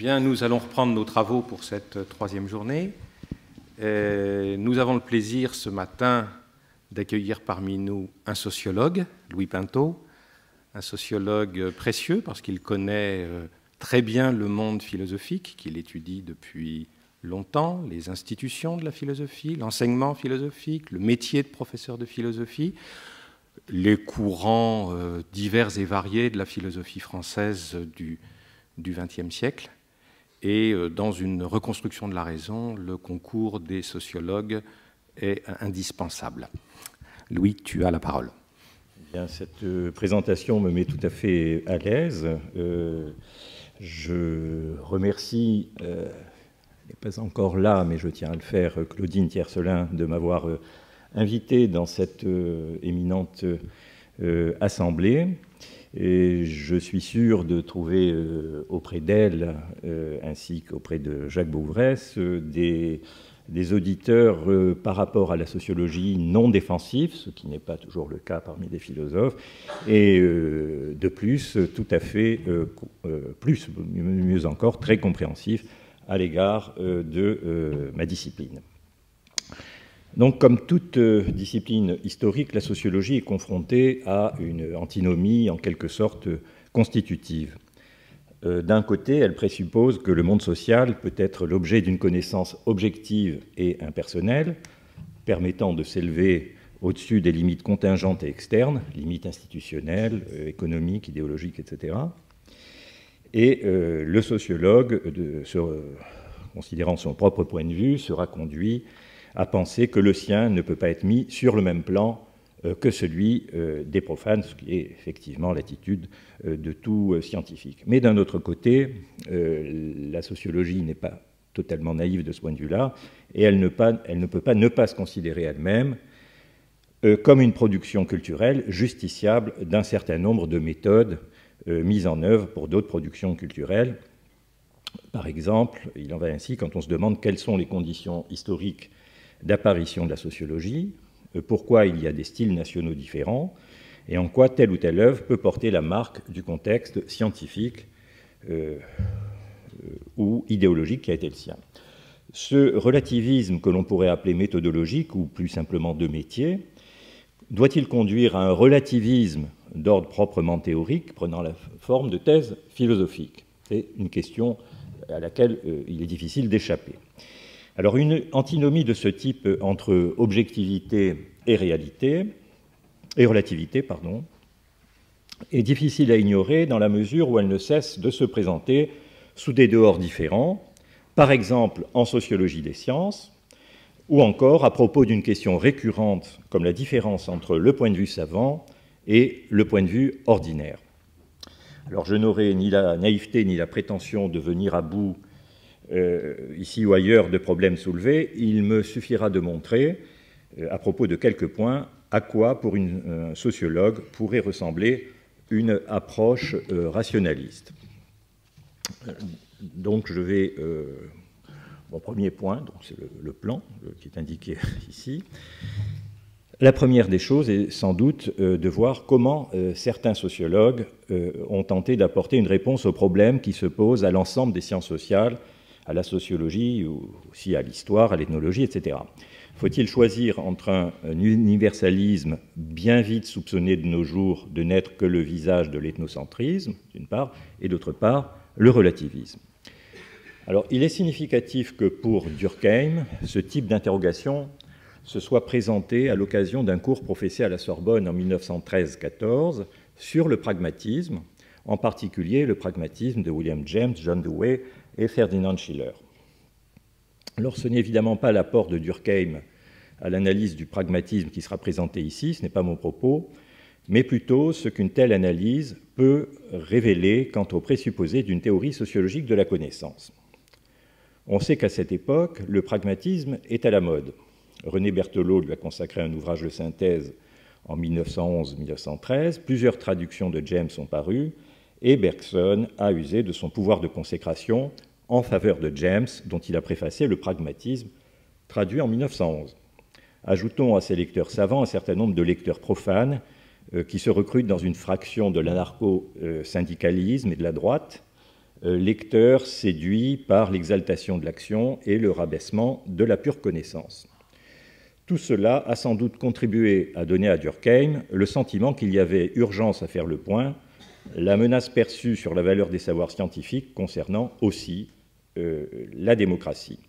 Bien, nous allons reprendre nos travaux pour cette troisième journée. Nous avons le plaisir ce matin d'accueillir parmi nous un sociologue, Louis Pinto, un sociologue précieux parce qu'il connaît très bien le monde philosophique, qu'il étudie depuis longtemps, les institutions de la philosophie, l'enseignement philosophique, le métier de professeur de philosophie, les courants divers et variés de la philosophie française du XXe siècle. Et dans une reconstruction de la raison, le concours des sociologues est indispensable. Louis, tu as la parole. Bien, cette présentation me met tout à fait à l'aise. Je remercie, elle n'est pas encore là, mais je tiens à le faire, Claudine Tiercelin, de m'avoir invité dans cette éminente assemblée. Et je suis sûr de trouver auprès d'elle, ainsi qu'auprès de Jacques Bouvresse, des auditeurs par rapport à la sociologie non défensifs, ce qui n'est pas toujours le cas parmi les philosophes, et de plus, tout à fait, mieux encore, très compréhensifs à l'égard de ma discipline. Donc, comme toute discipline historique, la sociologie est confrontée à une antinomie en quelque sorte constitutive. D'un côté, elle présuppose que le monde social peut être l'objet d'une connaissance objective et impersonnelle, permettant de s'élever au-dessus des limites contingentes et externes, limites institutionnelles, économiques, idéologiques, etc. Et le sociologue, considérant son propre point de vue, sera conduit à penser que le sien ne peut pas être mis sur le même plan que celui des profanes, ce qui est effectivement l'attitude de tout scientifique. Mais d'un autre côté, la sociologie n'est pas totalement naïve de ce point de vue-là, et elle ne peut pas ne pas se considérer elle-même comme une production culturelle justiciable d'un certain nombre de méthodes mises en œuvre pour d'autres productions culturelles. Par exemple, il en va ainsi quand on se demande quelles sont les conditions historiques d'apparition de la sociologie, pourquoi il y a des styles nationaux différents, et en quoi telle ou telle œuvre peut porter la marque du contexte scientifique ou idéologique qui a été le sien. Ce relativisme que l'on pourrait appeler méthodologique, ou plus simplement de métier, doit-il conduire à un relativisme d'ordre proprement théorique, prenant la forme de thèse philosophique? C'est une question à laquelle il est difficile d'échapper. Alors, une antinomie de ce type entre objectivité et relativité, est difficile à ignorer dans la mesure où elle ne cesse de se présenter sous des dehors différents, par exemple en sociologie des sciences, ou encore à propos d'une question récurrente comme la différence entre le point de vue savant et le point de vue ordinaire. Alors, je n'aurai ni la naïveté ni la prétention de venir à bout ici ou ailleurs de problèmes soulevés. Il me suffira de montrer, à propos de quelques points, à quoi, pour un sociologue, pourrait ressembler une approche rationaliste. Donc, je vais... mon premier point, c'est le plan qui est indiqué ici. La première des choses est sans doute de voir comment certains sociologues ont tenté d'apporter une réponse aux problèmes qui se posent à l'ensemble des sciences sociales, à la sociologie, ou aussi à l'histoire, à l'ethnologie, etc. Faut-il choisir entre un universalisme bien vite soupçonné de nos jours de n'être que le visage de l'ethnocentrisme, d'une part, et d'autre part, le relativisme? Alors, il est significatif que pour Durkheim, ce type d'interrogation se soit présenté à l'occasion d'un cours professé à la Sorbonne en 1913-14 sur le pragmatisme, en particulier le pragmatisme de William James, John Dewey et Ferdinand Schiller. Alors, ce n'est évidemment pas l'apport de Durkheim à l'analyse du pragmatisme qui sera présenté ici, ce n'est pas mon propos, mais plutôt ce qu'une telle analyse peut révéler quant aux présupposés d'une théorie sociologique de la connaissance. On sait qu'à cette époque, le pragmatisme est à la mode. René Berthelot lui a consacré un ouvrage de synthèse en 1911-1913, plusieurs traductions de James sont parues, et Bergson a usé de son pouvoir de consécration en faveur de James, dont il a préfacé le pragmatisme, traduit en 1911. Ajoutons à ces lecteurs savants un certain nombre de lecteurs profanes qui se recrutent dans une fraction de l'anarcho-syndicalisme et de la droite, lecteur séduit par l'exaltation de l'action et le rabaissement de la pure connaissance. Tout cela a sans doute contribué à donner à Durkheim le sentiment qu'il y avait urgence à faire le point, la menace perçue sur la valeur des savoirs scientifiques concernant aussi la démocratie.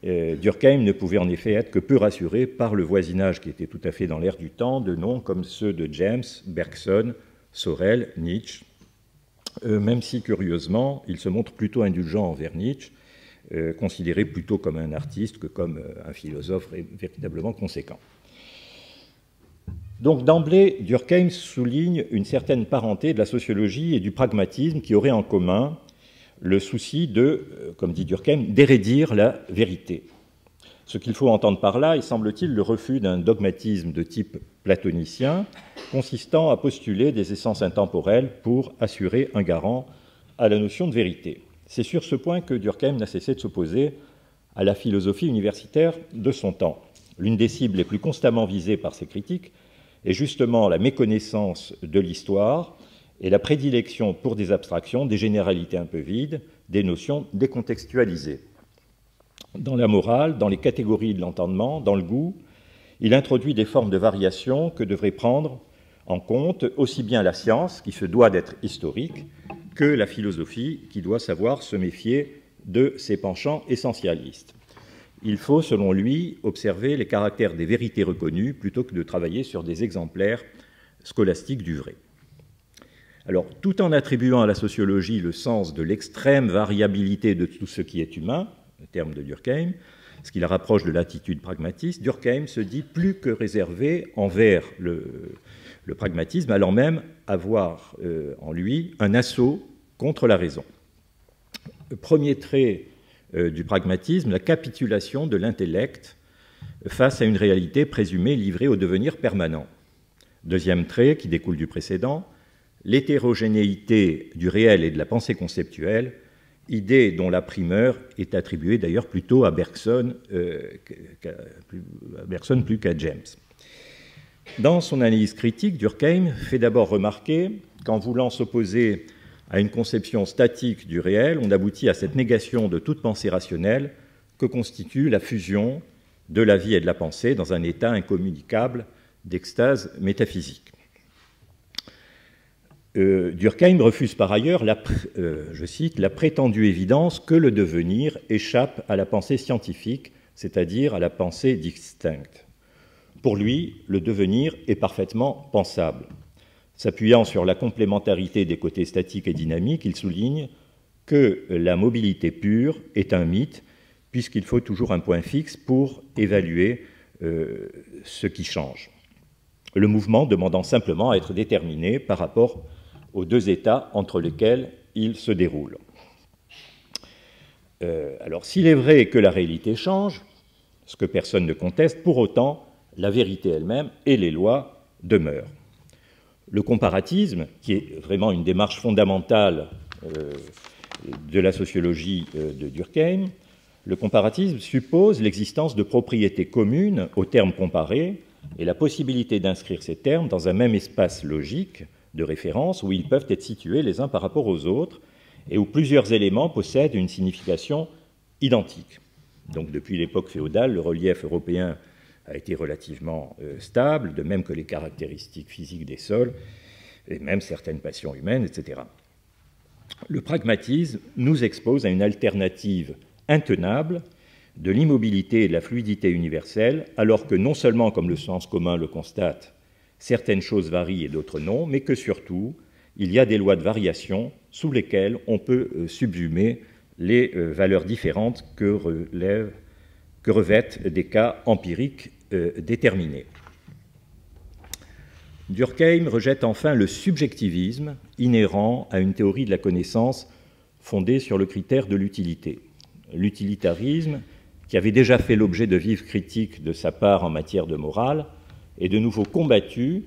Durkheim ne pouvait en effet être que peu rassuré par le voisinage qui était tout à fait dans l'air du temps de noms comme ceux de James, Bergson, Sorel, Nietzsche, même si curieusement il se montre plutôt indulgent envers Nietzsche, considéré plutôt comme un artiste que comme un philosophe véritablement conséquent. Donc d'emblée, Durkheim souligne une certaine parenté de la sociologie et du pragmatisme qui auraient en commun le souci de, comme dit Durkheim, d'érédir la vérité. Ce qu'il faut entendre par là est, semble-t-il, le refus d'un dogmatisme de type platonicien, consistant à postuler des essences intemporelles pour assurer un garant à la notion de vérité. C'est sur ce point que Durkheim n'a cessé de s'opposer à la philosophie universitaire de son temps. L'une des cibles les plus constamment visées par ses critiques est justement la méconnaissance de l'histoire et la prédilection pour des abstractions, des généralités un peu vides, des notions décontextualisées. Dans la morale, dans les catégories de l'entendement, dans le goût, il introduit des formes de variation que devrait prendre en compte aussi bien la science, qui se doit d'être historique, que la philosophie, qui doit savoir se méfier de ses penchants essentialistes. Il faut, selon lui, observer les caractères des vérités reconnues plutôt que de travailler sur des exemplaires scolastiques du vrai. Alors, tout en attribuant à la sociologie le sens de l'extrême variabilité de tout ce qui est humain, le terme de Durkheim, ce qui la rapproche de l'attitude pragmatiste, Durkheim se dit plus que réservé envers le pragmatisme, allant même avoir en lui un assaut contre la raison. Le premier trait du pragmatisme, la capitulation de l'intellect face à une réalité présumée livrée au devenir permanent. Deuxième trait, qui découle du précédent, l'hétérogénéité du réel et de la pensée conceptuelle, idée dont la primeur est attribuée d'ailleurs plutôt à Bergson, plus qu'à James. Dans son analyse critique, Durkheim fait d'abord remarquer qu'en voulant s'opposer à une conception statique du réel, on aboutit à cette négation de toute pensée rationnelle que constitue la fusion de la vie et de la pensée dans un état incommunicable d'extase métaphysique. Durkheim refuse par ailleurs, je cite, la prétendue évidence que le devenir échappe à la pensée scientifique, c'est-à-dire à la pensée distincte. Pour lui, le devenir est parfaitement pensable. S'appuyant sur la complémentarité des côtés statiques et dynamiques, il souligne que la mobilité pure est un mythe, puisqu'il faut toujours un point fixe pour évaluer ce qui change. Le mouvement demandant simplement à être déterminé par rapport aux deux états entre lesquels il se déroule. Alors, s'il est vrai que la réalité change, ce que personne ne conteste, pour autant, la vérité elle-même et les lois demeurent. Le comparatisme, qui est vraiment une démarche fondamentale de la sociologie de Durkheim, le comparatisme suppose l'existence de propriétés communes aux termes comparés et la possibilité d'inscrire ces termes dans un même espace logique de référence où ils peuvent être situés les uns par rapport aux autres et où plusieurs éléments possèdent une signification identique. Donc depuis l'époque féodale, le relief européen a été relativement stable, de même que les caractéristiques physiques des sols et même certaines passions humaines, etc. Le pragmatisme nous expose à une alternative intenable de l'immobilité et de la fluidité universelle, alors que non seulement, comme le sens commun le constate, certaines choses varient et d'autres non, mais que surtout, il y a des lois de variation sous lesquelles on peut subsumer les valeurs différentes que revêtent des cas empiriques déterminés. Durkheim rejette enfin le subjectivisme inhérent à une théorie de la connaissance fondée sur le critère de l'utilité. L'utilitarisme, qui avait déjà fait l'objet de vives critiques de sa part en matière de morale, est de nouveau combattu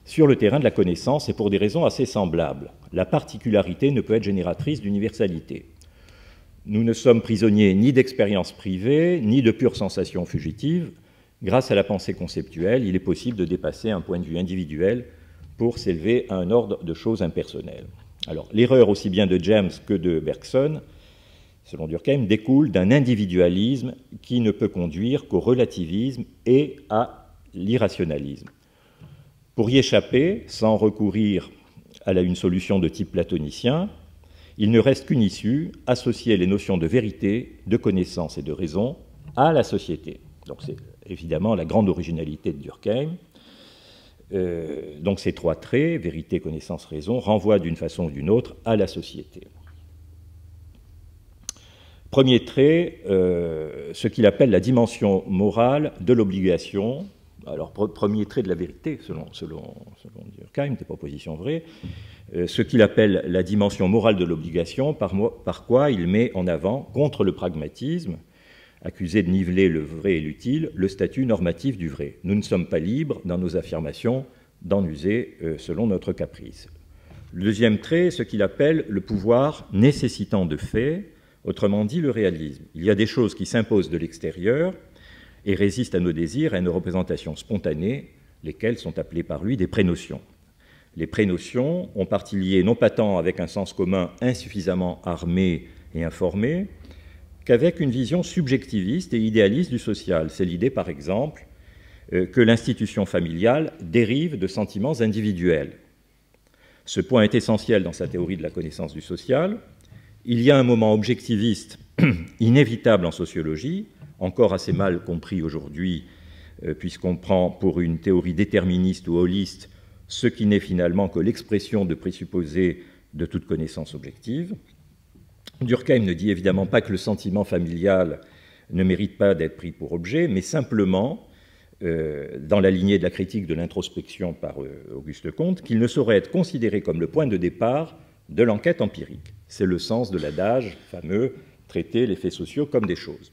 sur le terrain de la connaissance et pour des raisons assez semblables. La particularité ne peut être génératrice d'universalité. Nous ne sommes prisonniers ni d'expériences privées, ni de pures sensations fugitives. Grâce à la pensée conceptuelle, il est possible de dépasser un point de vue individuel pour s'élever à un ordre de choses impersonnelles. Alors, l'erreur aussi bien de James que de Bergson, selon Durkheim, découle d'un individualisme qui ne peut conduire qu'au relativisme et à l'irrationalisme. Pour y échapper, sans recourir à une solution de type platonicien, il ne reste qu'une issue, associer les notions de vérité, de connaissance et de raison à la société. Donc c'est évidemment la grande originalité de Durkheim. Donc ces trois traits, vérité, connaissance, raison, renvoient d'une façon ou d'une autre à la société. Premier trait, ce qu'il appelle la dimension morale de l'obligation. Alors, premier trait de la vérité, selon Durkheim, des propositions vraies, ce qu'il appelle la dimension morale de l'obligation, par quoi il met en avant, contre le pragmatisme, accusé de niveler le vrai et l'utile, le statut normatif du vrai. Nous ne sommes pas libres, dans nos affirmations, d'en user selon notre caprice. Le deuxième trait, ce qu'il appelle le pouvoir nécessitant de fait, autrement dit le réalisme. Il y a des choses qui s'imposent de l'extérieur et résistent à nos désirs, à nos représentations spontanées, lesquelles sont appelées par lui des prénotions. Les prénotions ont partie liée non pas tant avec un sens commun insuffisamment armé et informé, qu'avec une vision subjectiviste et idéaliste du social. C'est l'idée, par exemple, que l'institution familiale dérive de sentiments individuels. Ce point est essentiel dans sa théorie de la connaissance du social. Il y a un moment objectiviste inévitable en sociologie, encore assez mal compris aujourd'hui, puisqu'on prend pour une théorie déterministe ou holiste ce qui n'est finalement que l'expression de présupposés de toute connaissance objective. Durkheim ne dit évidemment pas que le sentiment familial ne mérite pas d'être pris pour objet, mais simplement, dans la lignée de la critique de l'introspection par Auguste Comte, qu'il ne saurait être considéré comme le point de départ de l'enquête empirique. C'est le sens de l'adage fameux « traiter les faits sociaux comme des choses ».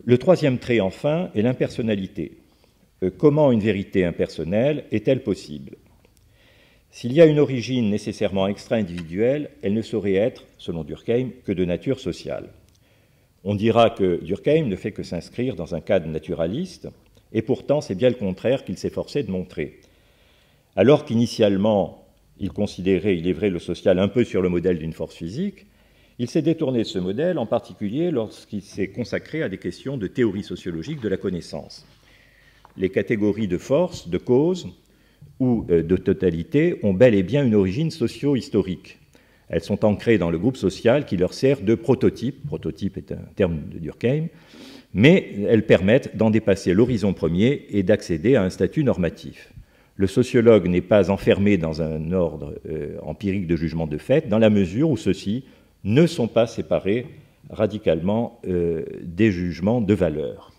Le troisième trait, enfin, est l'impersonnalité. Comment une vérité impersonnelle est-elle possible ? S'il y a une origine nécessairement extra-individuelle, elle ne saurait être, selon Durkheim, que de nature sociale. On dira que Durkheim ne fait que s'inscrire dans un cadre naturaliste, et pourtant c'est bien le contraire qu'il s'efforçait de montrer. Alors qu'initialement, il considérait, il est vrai, le social un peu sur le modèle d'une force physique, il s'est détourné de ce modèle, en particulier lorsqu'il s'est consacré à des questions de théorie sociologique de la connaissance. Les catégories de force, de cause ou de totalité ont bel et bien une origine socio-historique. Elles sont ancrées dans le groupe social qui leur sert de prototype. Prototype est un terme de Durkheim, mais elles permettent d'en dépasser l'horizon premier et d'accéder à un statut normatif. Le sociologue n'est pas enfermé dans un ordre empirique de jugement de fait, dans la mesure où ceux-ci ne sont pas séparés radicalement des jugements de valeur.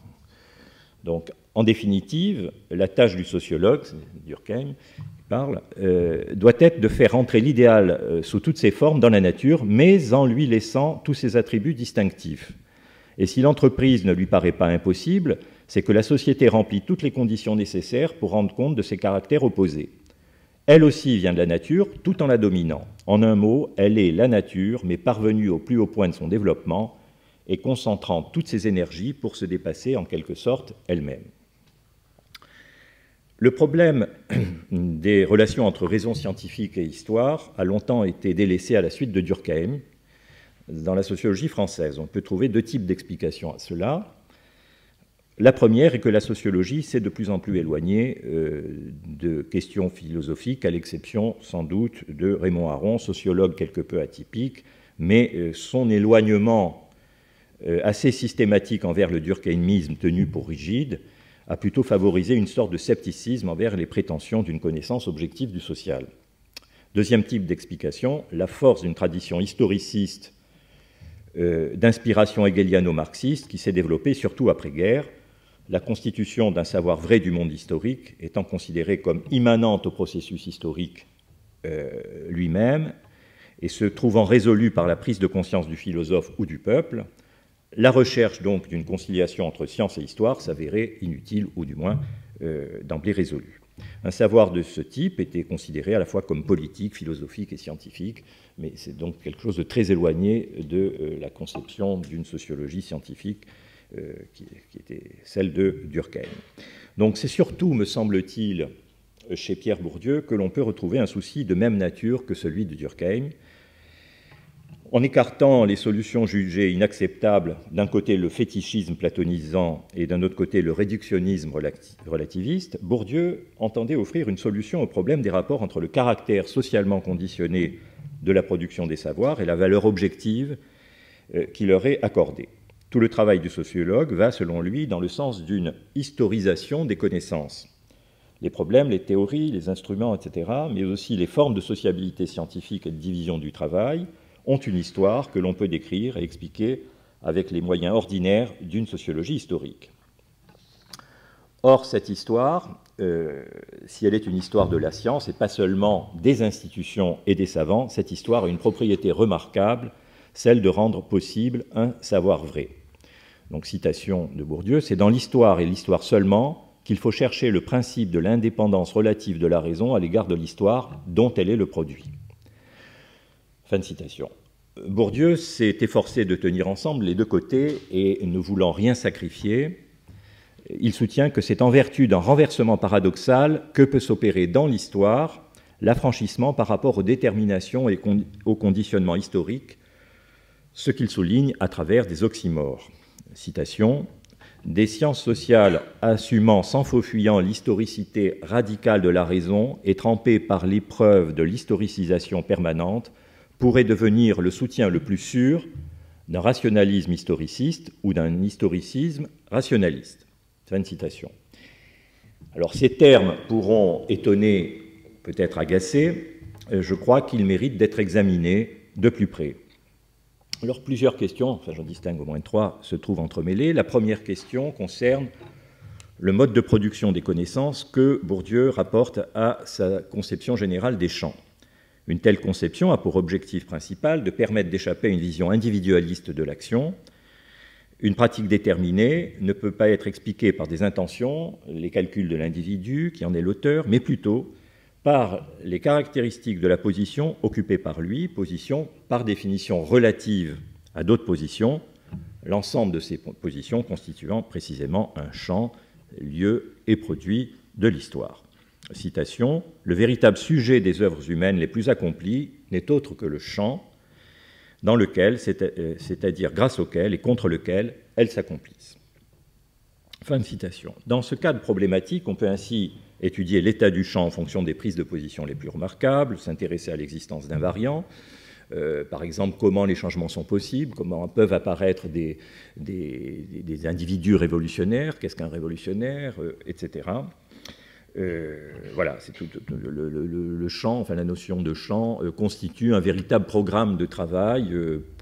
Donc, en définitive, la tâche du sociologue, Durkheim parle, doit être de faire entrer l'idéal sous toutes ses formes dans la nature, mais en lui laissant tous ses attributs distinctifs. Et si l'entreprise ne lui paraît pas impossible, c'est que la société remplit toutes les conditions nécessaires pour rendre compte de ses caractères opposés. Elle aussi vient de la nature, tout en la dominant. En un mot, elle est la nature, mais parvenue au plus haut point de son développement et concentrant toutes ses énergies pour se dépasser en quelque sorte elle-même. Le problème des relations entre raison scientifique et histoire a longtemps été délaissé à la suite de Durkheim. Dans la sociologie française, on peut trouver deux types d'explications à cela. La première est que la sociologie s'est de plus en plus éloignée de questions philosophiques, à l'exception sans doute de Raymond Aron, sociologue quelque peu atypique, mais son éloignement assez systématique envers le durkheimisme tenu pour rigide a plutôt favorisé une sorte de scepticisme envers les prétentions d'une connaissance objective du social. Deuxième type d'explication, la force d'une tradition historiciste d'inspiration hegeliano-marxiste qui s'est développée surtout après-guerre, la constitution d'un savoir vrai du monde historique étant considérée comme immanente au processus historique lui-même et se trouvant résolue par la prise de conscience du philosophe ou du peuple, la recherche donc d'une conciliation entre science et histoire s'avérait inutile ou du moins d'emblée résolue. Un savoir de ce type était considéré à la fois comme politique, philosophique et scientifique, mais c'est donc quelque chose de très éloigné de la conception d'une sociologie scientifique qui était celle de Durkheim. Donc c'est surtout, me semble-t-il, chez Pierre Bourdieu que l'on peut retrouver un souci de même nature que celui de Durkheim. En écartant les solutions jugées inacceptables, d'un côté le fétichisme platonisant et d'un autre côté le réductionnisme relativiste, Bourdieu entendait offrir une solution au problème des rapports entre le caractère socialement conditionné de la production des savoirs et la valeur objective qui leur est accordée. Tout le travail du sociologue va, selon lui, dans le sens d'une historisation des connaissances. Les problèmes, les théories, les instruments, etc., mais aussi les formes de sociabilité scientifique et de division du travail, ont une histoire que l'on peut décrire et expliquer avec les moyens ordinaires d'une sociologie historique. Or, cette histoire, si elle est une histoire de la science et pas seulement des institutions et des savants, cette histoire a une propriété remarquable, celle de rendre possible un savoir vrai. Donc, citation de Bourdieu, « C'est dans l'histoire et l'histoire seulement qu'il faut chercher le principe de l'indépendance relative de la raison à l'égard de l'histoire dont elle est le produit. » Fin de citation. Bourdieu s'est efforcé de tenir ensemble les deux côtés et, ne voulant rien sacrifier, il soutient que c'est en vertu d'un renversement paradoxal que peut s'opérer dans l'histoire l'affranchissement par rapport aux déterminations et au conditionnement historique, ce qu'il souligne à travers des oxymores. Citation, « Des sciences sociales assumant sans faux fuyant l'historicité radicale de la raison et trempées par l'épreuve de l'historicisation permanente, pourrait devenir le soutien le plus sûr d'un rationalisme historiciste ou d'un historicisme rationaliste. » Fin de citation. Alors ces termes pourront étonner, peut-être agacer, je crois qu'ils méritent d'être examinés de plus près. Alors plusieurs questions, enfin j'en distingue au moins trois, se trouvent entremêlées. La première question concerne le mode de production des connaissances que Bourdieu rapporte à sa conception générale des champs. Une telle conception a pour objectif principal de permettre d'échapper à une vision individualiste de l'action. Une pratique déterminée ne peut pas être expliquée par des intentions, les calculs de l'individu qui en est l'auteur, mais plutôt par les caractéristiques de la position occupée par lui, position par définition relative à d'autres positions, l'ensemble de ces positions constituant précisément un champ, lieu et produit de l'histoire. Citation, « Le véritable sujet des œuvres humaines les plus accomplies n'est autre que le champ dans lequel, c'est-à-dire grâce auquel et contre lequel elles s'accomplissent. » Fin de citation. Dans ce cadre problématique, on peut ainsi étudier l'état du champ en fonction des prises de position les plus remarquables, s'intéresser à l'existence d'invariants, par exemple comment les changements sont possibles, comment peuvent apparaître des individus révolutionnaires, qu'est-ce qu'un révolutionnaire, etc. Voilà, c'est tout le champ, enfin la notion de champ constitue un véritable programme de travail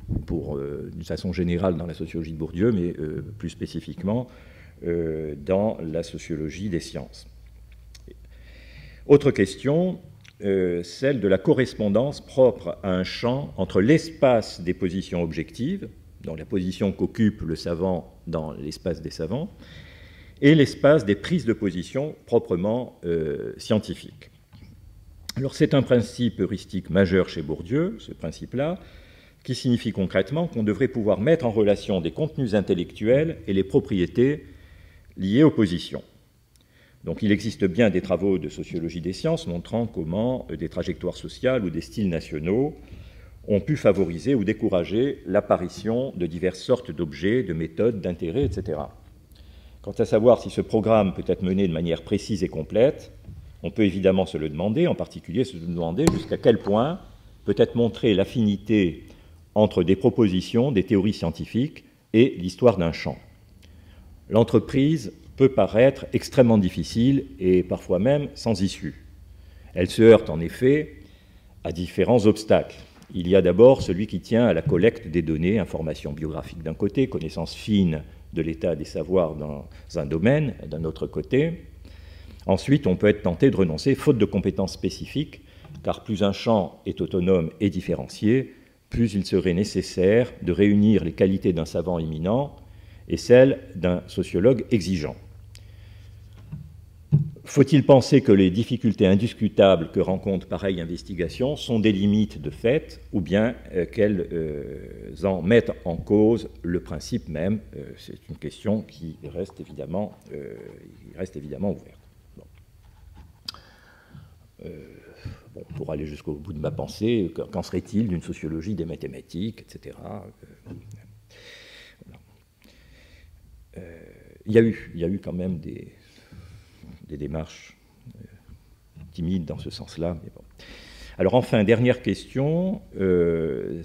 d'une façon générale dans la sociologie de Bourdieu, mais plus spécifiquement dans la sociologie des sciences. Autre question, celle de la correspondance propre à un champ entre l'espace des positions objectives, donc la position qu'occupe le savant dans l'espace des savants, et l'espace des prises de position proprement scientifiques. Alors c'est un principe heuristique majeur chez Bourdieu, ce principe-là, qui signifie concrètement qu'on devrait pouvoir mettre en relation des contenus intellectuels et les propriétés liées aux positions. Donc il existe bien des travaux de sociologie des sciences montrant comment des trajectoires sociales ou des styles nationaux ont pu favoriser ou décourager l'apparition de diverses sortes d'objets, de méthodes, d'intérêts, etc. Quant à savoir si ce programme peut être mené de manière précise et complète, on peut évidemment se le demander, en particulier se demander jusqu'à quel point peut être montrée l'affinité entre des propositions, des théories scientifiques et l'histoire d'un champ. L'entreprise peut paraître extrêmement difficile et parfois même sans issue. Elle se heurte en effet à différents obstacles. Il y a d'abord celui qui tient à la collecte des données, informations biographiques d'un côté, connaissances fines de l'état des savoirs dans un domaine, d'un autre côté. Ensuite, on peut être tenté de renoncer, faute de compétences spécifiques, car plus un champ est autonome et différencié, plus il serait nécessaire de réunir les qualités d'un savant éminent et celles d'un sociologue exigeant. Faut-il penser que les difficultés indiscutables que rencontre pareille investigation sont des limites de fait, ou bien qu'elles en mettent en cause le principe même? C'est une question qui reste évidemment ouverte. Bon. Bon, pour aller jusqu'au bout de ma pensée, qu'en serait-il d'une sociologie des mathématiques, etc. Voilà. Il y a eu quand même des démarches timides dans ce sens-là. Mais bon. Alors enfin, dernière question, une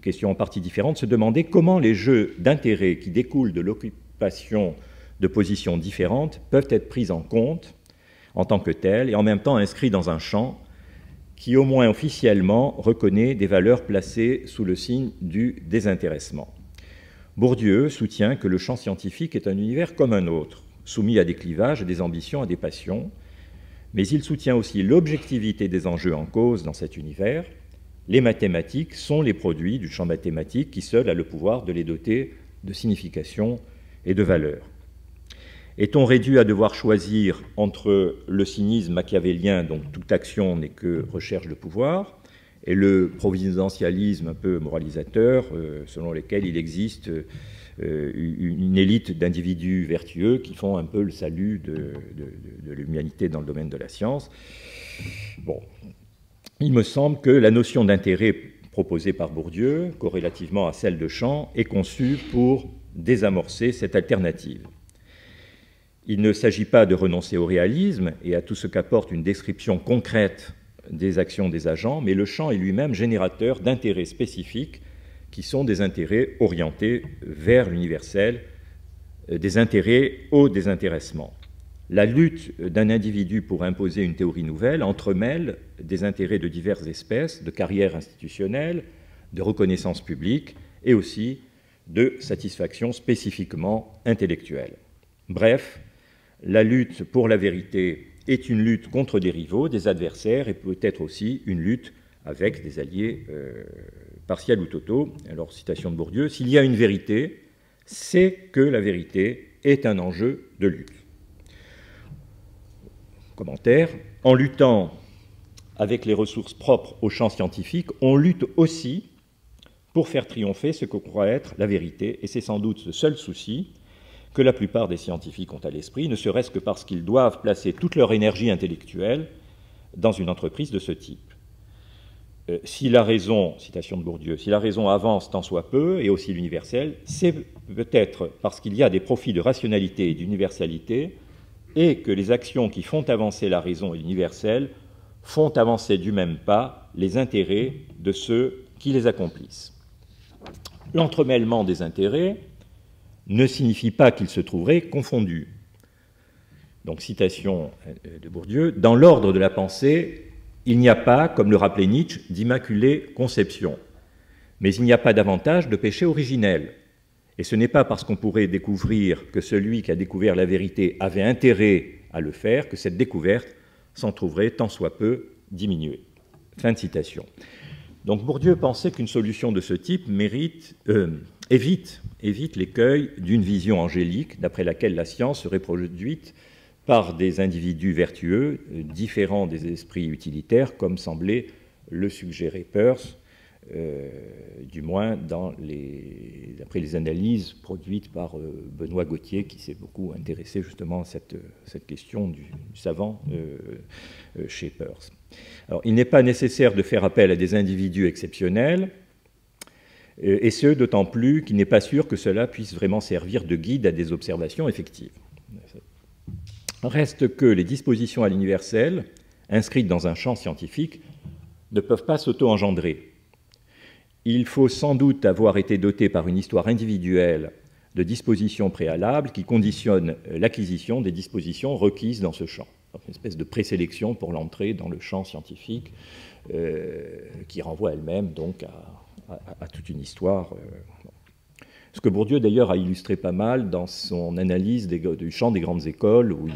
question en partie différente, se demander comment les jeux d'intérêt qui découlent de l'occupation de positions différentes peuvent être pris en compte en tant que tels et en même temps inscrits dans un champ qui, au moins officiellement, reconnaît des valeurs placées sous le signe du désintéressement. Bourdieu soutient que le champ scientifique est un univers comme un autre, soumis à des clivages, à des ambitions, à des passions, mais il soutient aussi l'objectivité des enjeux en cause dans cet univers. Les mathématiques sont les produits du champ mathématique qui seul a le pouvoir de les doter de signification et de valeur. Est-on réduit à devoir choisir entre le cynisme machiavélien, donc toute action n'est que recherche de pouvoir, et le providentialisme un peu moralisateur, selon lequel il existe une élite d'individus vertueux qui font un peu le salut de l'humanité dans le domaine de la science. Bon, il me semble que la notion d'intérêt proposée par Bourdieu, corrélativement à celle de Champ, est conçue pour désamorcer cette alternative. Il ne s'agit pas de renoncer au réalisme et à tout ce qu'apporte une description concrète des actions des agents, mais le champ est lui-même générateur d'intérêts spécifiques qui sont des intérêts orientés vers l'universel, des intérêts au désintéressement. La lutte d'un individu pour imposer une théorie nouvelle entremêle des intérêts de diverses espèces, de carrière institutionnelle, de reconnaissance publique et aussi de satisfaction spécifiquement intellectuelle. Bref, la lutte pour la vérité est une lutte contre des rivaux, des adversaires, et peut-être aussi une lutte avec des alliés partiels ou totaux. Alors, citation de Bourdieu, « S'il y a une vérité, c'est que la vérité est un enjeu de lutte. » Commentaire, en luttant avec les ressources propres au champ scientifique, on lutte aussi pour faire triompher ce que croit être la vérité, et c'est sans doute le seul souci que la plupart des scientifiques ont à l'esprit, ne serait-ce que parce qu'ils doivent placer toute leur énergie intellectuelle dans une entreprise de ce type. Si la raison, citation de Bourdieu, si la raison avance tant soit peu, et aussi l'universel, c'est peut-être parce qu'il y a des profits de rationalité et d'universalité, et que les actions qui font avancer la raison et l'universel font avancer du même pas les intérêts de ceux qui les accomplissent. L'entremêlement des intérêts ne signifie pas qu'ils se trouveraient confondus. Donc, citation de Bourdieu, « Dans l'ordre de la pensée, il n'y a pas, comme le rappelait Nietzsche, d'immaculée conception. Mais il n'y a pas davantage de péché originel. Et ce n'est pas parce qu'on pourrait découvrir que celui qui a découvert la vérité avait intérêt à le faire que cette découverte s'en trouverait tant soit peu diminuée. » Fin de citation. Donc Bourdieu pensait qu'une solution de ce type évite l'écueil d'une vision angélique d'après laquelle la science serait produite par des individus vertueux différents des esprits utilitaires, comme semblait le suggérer Peirce, du moins d'après les analyses produites par Benoît Gautier, qui s'est beaucoup intéressé justement à cette question du savant chez Peirce. Alors, il n'est pas nécessaire de faire appel à des individus exceptionnels, et ce, d'autant plus qu'il n'est pas sûr que cela puisse vraiment servir de guide à des observations effectives. Reste que les dispositions à l'universel, inscrites dans un champ scientifique, ne peuvent pas s'auto-engendrer. Il faut sans doute avoir été doté par une histoire individuelle de dispositions préalables qui conditionnent l'acquisition des dispositions requises dans ce champ. Donc une espèce de présélection pour l'entrée dans le champ scientifique qui renvoie elle-même donc à toute une histoire. Ce que Bourdieu d'ailleurs a illustré pas mal dans son analyse du champ des grandes écoles, où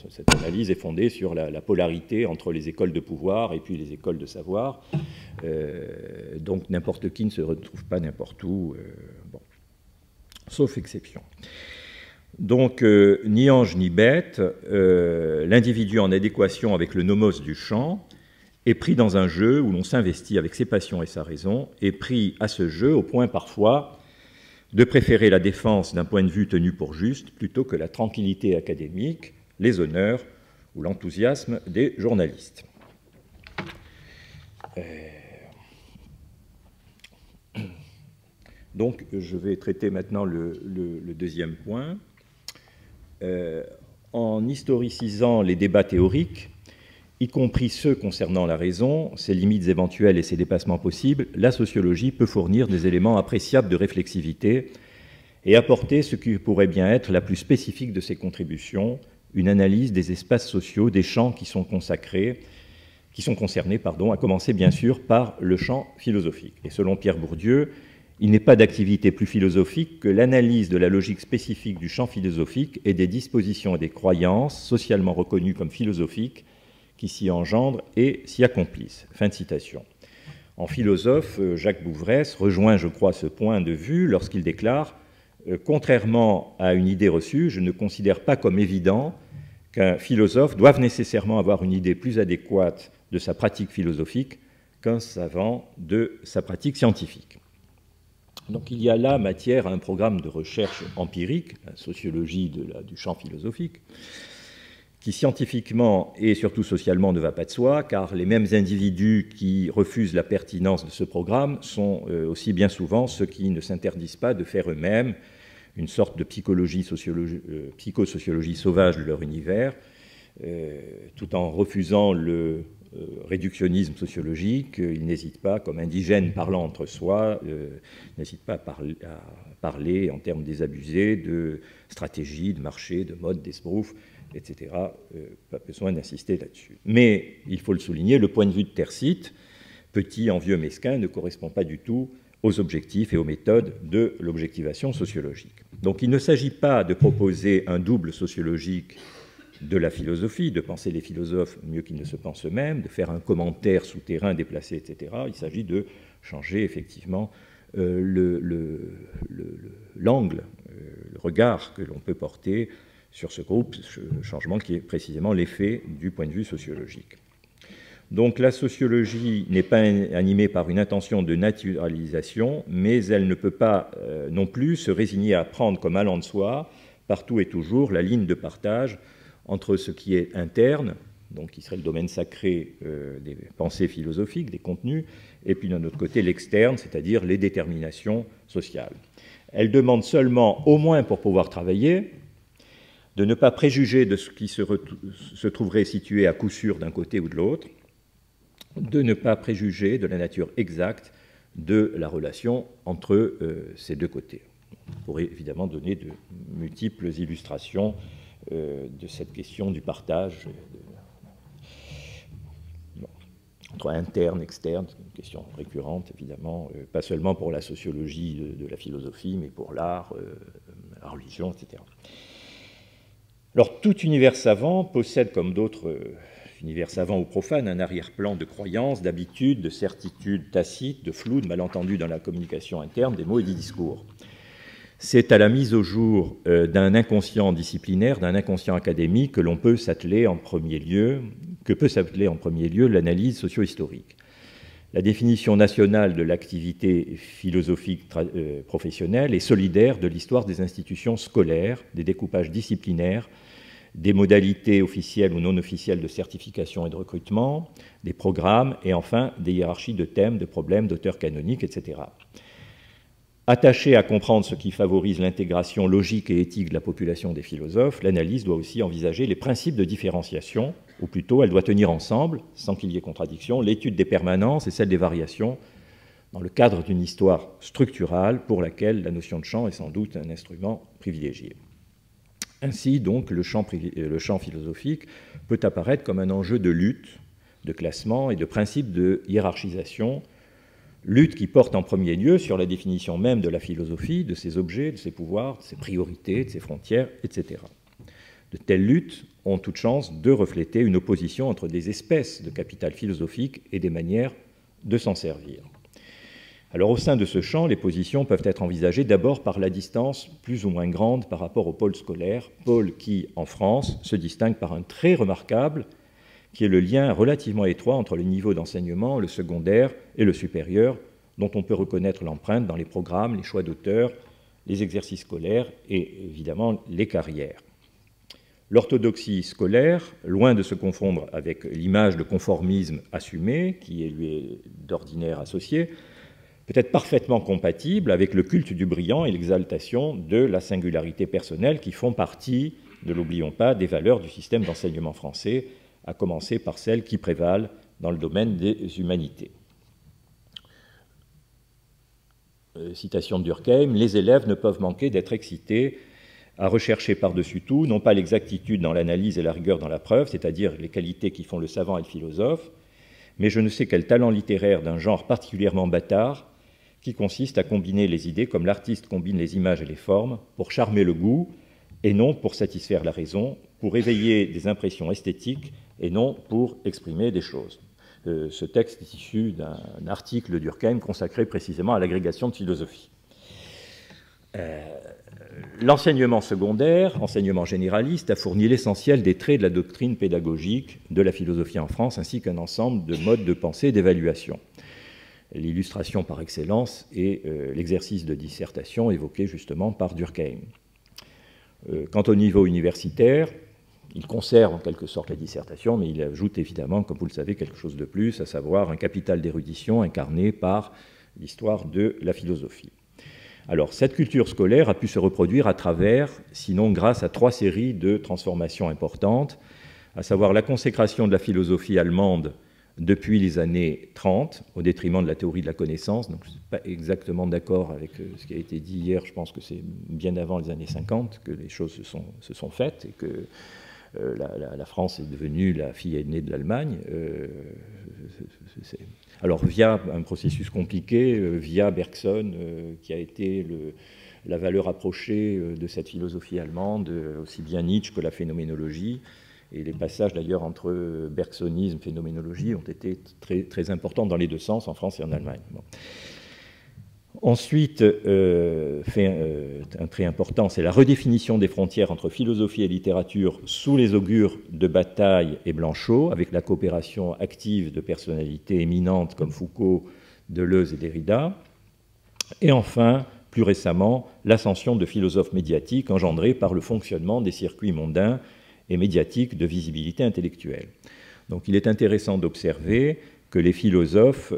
cette analyse est fondée sur la polarité entre les écoles de pouvoir et puis les écoles de savoir. Donc n'importe qui ne se retrouve pas n'importe où, sauf exception. Donc, ni ange ni bête, l'individu en adéquation avec le nomos du champ est pris dans un jeu où l'on s'investit avec ses passions et sa raison, est pris à ce jeu au point parfois de préférer la défense d'un point de vue tenu pour juste plutôt que la tranquillité académique, les honneurs ou l'enthousiasme des journalistes. Donc, je vais traiter maintenant le deuxième point. En historicisant les débats théoriques, y compris ceux concernant la raison, ses limites éventuelles et ses dépassements possibles, la sociologie peut fournir des éléments appréciables de réflexivité et apporter ce qui pourrait bien être la plus spécifique de ses contributions, une analyse des espaces sociaux, des champs qui sont concernés, à commencer bien sûr par le champ philosophique. Et selon Pierre Bourdieu, il n'est pas d'activité plus philosophique que l'analyse de la logique spécifique du champ philosophique et des dispositions et des croyances socialement reconnues comme philosophiques qui s'y engendrent et s'y accomplissent. Fin de citation. En philosophe, Jacques Bouvresse rejoint, je crois, ce point de vue lorsqu'il déclare « Contrairement à une idée reçue, je ne considère pas comme évident qu'un philosophe doive nécessairement avoir une idée plus adéquate de sa pratique philosophique qu'un savant de sa pratique scientifique. » Donc il y a là matière à un programme de recherche empirique, la sociologie du champ philosophique, qui scientifiquement et surtout socialement ne va pas de soi, car les mêmes individus qui refusent la pertinence de ce programme sont aussi bien souvent ceux qui ne s'interdisent pas de faire eux-mêmes une sorte de psychosociologie sauvage de leur univers, tout en refusant le réductionnisme sociologique. Ils n'hésitent pas, comme indigènes parlant entre soi, n'hésitent pas à parler en termes désabusés de stratégie, de marché, de mode, d'esbrouf, etc. Pas besoin d'insister là-dessus. Mais, il faut le souligner, le point de vue de Tercite, petit, envieux, mesquin, ne correspond pas du tout aux objectifs et aux méthodes de l'objectivation sociologique. Donc il ne s'agit pas de proposer un double sociologique de la philosophie, de penser les philosophes mieux qu'ils ne se pensent eux-mêmes, de faire un commentaire souterrain déplacé, etc. Il s'agit de changer effectivement l'angle, le regard que l'on peut porter sur ce groupe, ce changement qui est précisément l'effet du point de vue sociologique. Donc la sociologie n'est pas animée par une intention de naturalisation, mais elle ne peut pas non plus se résigner à prendre comme allant de soi, partout et toujours, la ligne de partage entre ce qui est interne, donc qui serait le domaine sacré des pensées philosophiques, des contenus, et puis d'un autre côté l'externe, c'est-à-dire les déterminations sociales. Elle demande seulement, au moins pour pouvoir travailler, de ne pas préjuger de ce qui se trouverait situé à coup sûr d'un côté ou de l'autre, de ne pas préjuger de la nature exacte de la relation entre ces deux côtés. On pourrait évidemment donner de multiples illustrations de cette question du partage entre interne, externe, c'est une question récurrente évidemment, pas seulement pour la sociologie de la philosophie, mais pour l'art, la religion, etc. Alors tout univers savant possède, comme d'autres univers savants ou profanes, un arrière-plan de croyances, d'habitudes, de certitudes tacites, de flou, de malentendus dans la communication interne, des mots et des discours. C'est à la mise au jour d'un inconscient disciplinaire, d'un inconscient académique que l'on peut s'atteler en premier lieu, l'analyse socio-historique. La définition nationale de l'activité philosophique professionnelle est solidaire de l'histoire des institutions scolaires, des découpages disciplinaires, des modalités officielles ou non officielles de certification et de recrutement, des programmes et enfin des hiérarchies de thèmes, de problèmes, d'auteurs canoniques, etc. Attachée à comprendre ce qui favorise l'intégration logique et éthique de la population des philosophes, l'analyse doit aussi envisager les principes de différenciation, ou plutôt elle doit tenir ensemble, sans qu'il y ait contradiction, l'étude des permanences et celle des variations, dans le cadre d'une histoire structurale pour laquelle la notion de champ est sans doute un instrument privilégié. Ainsi, donc, le champ philosophique peut apparaître comme un enjeu de lutte, de classement et de principe de hiérarchisation, lutte qui porte en premier lieu sur la définition même de la philosophie, de ses objets, de ses pouvoirs, de ses priorités, de ses frontières, etc. De telles luttes ont toute chance de refléter une opposition entre des espèces de capital philosophique et des manières de s'en servir. Alors au sein de ce champ, les positions peuvent être envisagées d'abord par la distance plus ou moins grande par rapport au pôle scolaire, pôle qui, en France, se distingue par un trait remarquable, qui est le lien relativement étroit entre le niveau d'enseignement, le secondaire et le supérieur, dont on peut reconnaître l'empreinte dans les programmes, les choix d'auteurs, les exercices scolaires et évidemment les carrières. L'orthodoxie scolaire, loin de se confondre avec l'image de conformisme assumé, qui lui est d'ordinaire associée, peut être parfaitement compatible avec le culte du brillant et l'exaltation de la singularité personnelle qui font partie, ne l'oublions pas, des valeurs du système d'enseignement français, à commencer par celles qui prévalent dans le domaine des humanités. Citation de Durkheim, « Les élèves ne peuvent manquer d'être excités à rechercher par-dessus tout, non pas l'exactitude dans l'analyse et la rigueur dans la preuve, c'est-à-dire les qualités qui font le savant et le philosophe, mais je ne sais quel talent littéraire d'un genre particulièrement bâtard qui consiste à combiner les idées comme l'artiste combine les images et les formes pour charmer le goût et non pour satisfaire la raison, pour éveiller des impressions esthétiques et non pour exprimer des choses. » Ce texte est issu d'un article de Durkheim consacré précisément à l'agrégation de philosophie. L'enseignement secondaire, enseignement généraliste, a fourni l'essentiel des traits de la doctrine pédagogique de la philosophie en France, ainsi qu'un ensemble de modes de pensée et d'évaluation. L'illustration par excellence est l'exercice de dissertation évoqué justement par Durkheim. Quant au niveau universitaire, il conserve en quelque sorte la dissertation, mais il ajoute évidemment, comme vous le savez, quelque chose de plus, à savoir un capital d'érudition incarné par l'histoire de la philosophie. Alors, cette culture scolaire a pu se reproduire à travers, sinon grâce à 3 séries de transformations importantes, à savoir la consécration de la philosophie allemande depuis les années 30, au détriment de la théorie de la connaissance. Donc, je ne suis pas exactement d'accord avec ce qui a été dit hier. Je pense que c'est bien avant les années 50 que les choses se sont faites et que la France est devenue la fille aînée de l'Allemagne. Alors, via un processus compliqué, via Bergson, qui a été la valeur approchée de cette philosophie allemande, aussi bien Nietzsche que la phénoménologie. Et les passages, d'ailleurs, entre bergsonisme et phénoménologie ont été très, très importants dans les deux sens, en France et en Allemagne. Bon. Ensuite, un trait important, c'est la redéfinition des frontières entre philosophie et littérature sous les augures de Bataille et Blanchot, avec la coopération active de personnalités éminentes comme Foucault, Deleuze et Derrida. Et enfin, plus récemment, l'ascension de philosophes médiatiques engendrés par le fonctionnement des circuits mondains et médiatiques de visibilité intellectuelle. Donc il est intéressant d'observer que les philosophes,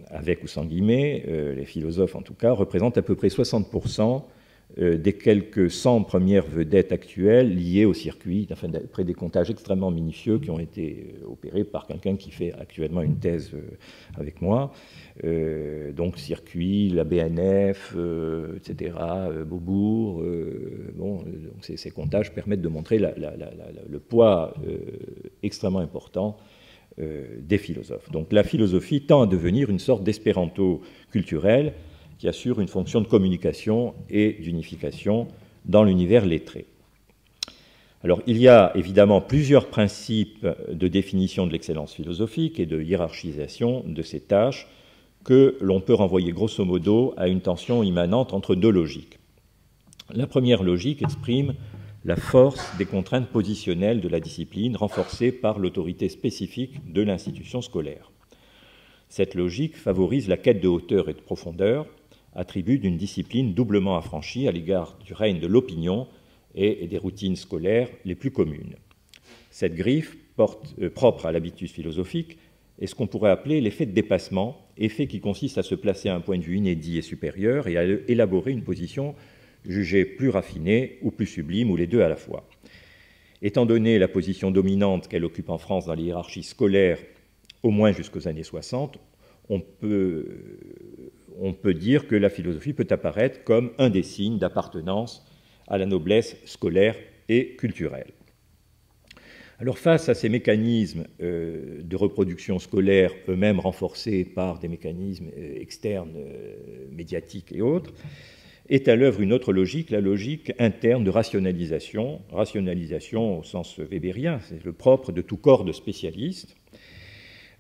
avec ou sans guillemets, les philosophes en tout cas, représentent à peu près 60% des quelques 100 premières vedettes actuelles liées au circuit, enfin, d'après des comptages extrêmement minutieux qui ont été opérés par quelqu'un qui fait actuellement une thèse avec moi. Donc circuit, la BNF, etc., Beaubourg. Donc ces comptages permettent de montrer le poids extrêmement important des philosophes. Donc la philosophie tend à devenir une sorte d'espéranto culturel qui assure une fonction de communication et d'unification dans l'univers lettré. Alors, il y a évidemment plusieurs principes de définition de l'excellence philosophique et de hiérarchisation de ces tâches que l'on peut renvoyer grosso modo à une tension immanente entre 2 logiques. La première logique exprime la force des contraintes positionnelles de la discipline renforcée par l'autorité spécifique de l'institution scolaire. Cette logique favorise la quête de hauteur et de profondeur, attribut d'une discipline doublement affranchie à l'égard du règne de l'opinion et des routines scolaires les plus communes. Cette griffe, propre à l'habitus philosophique, est ce qu'on pourrait appeler l'effet de dépassement, effet qui consiste à se placer à un point de vue inédit et supérieur et à élaborer une position jugée plus raffinée ou plus sublime, ou les deux à la fois. Étant donné la position dominante qu'elle occupe en France dans les hiérarchies scolaires, au moins jusqu'aux années 60, on peut dire que la philosophie peut apparaître comme un des signes d'appartenance à la noblesse scolaire et culturelle. Alors face à ces mécanismes de reproduction scolaire, eux-mêmes renforcés par des mécanismes externes, médiatiques et autres, est à l'œuvre une autre logique, la logique interne de rationalisation, rationalisation au sens wébérien, c'est le propre de tout corps de spécialistes.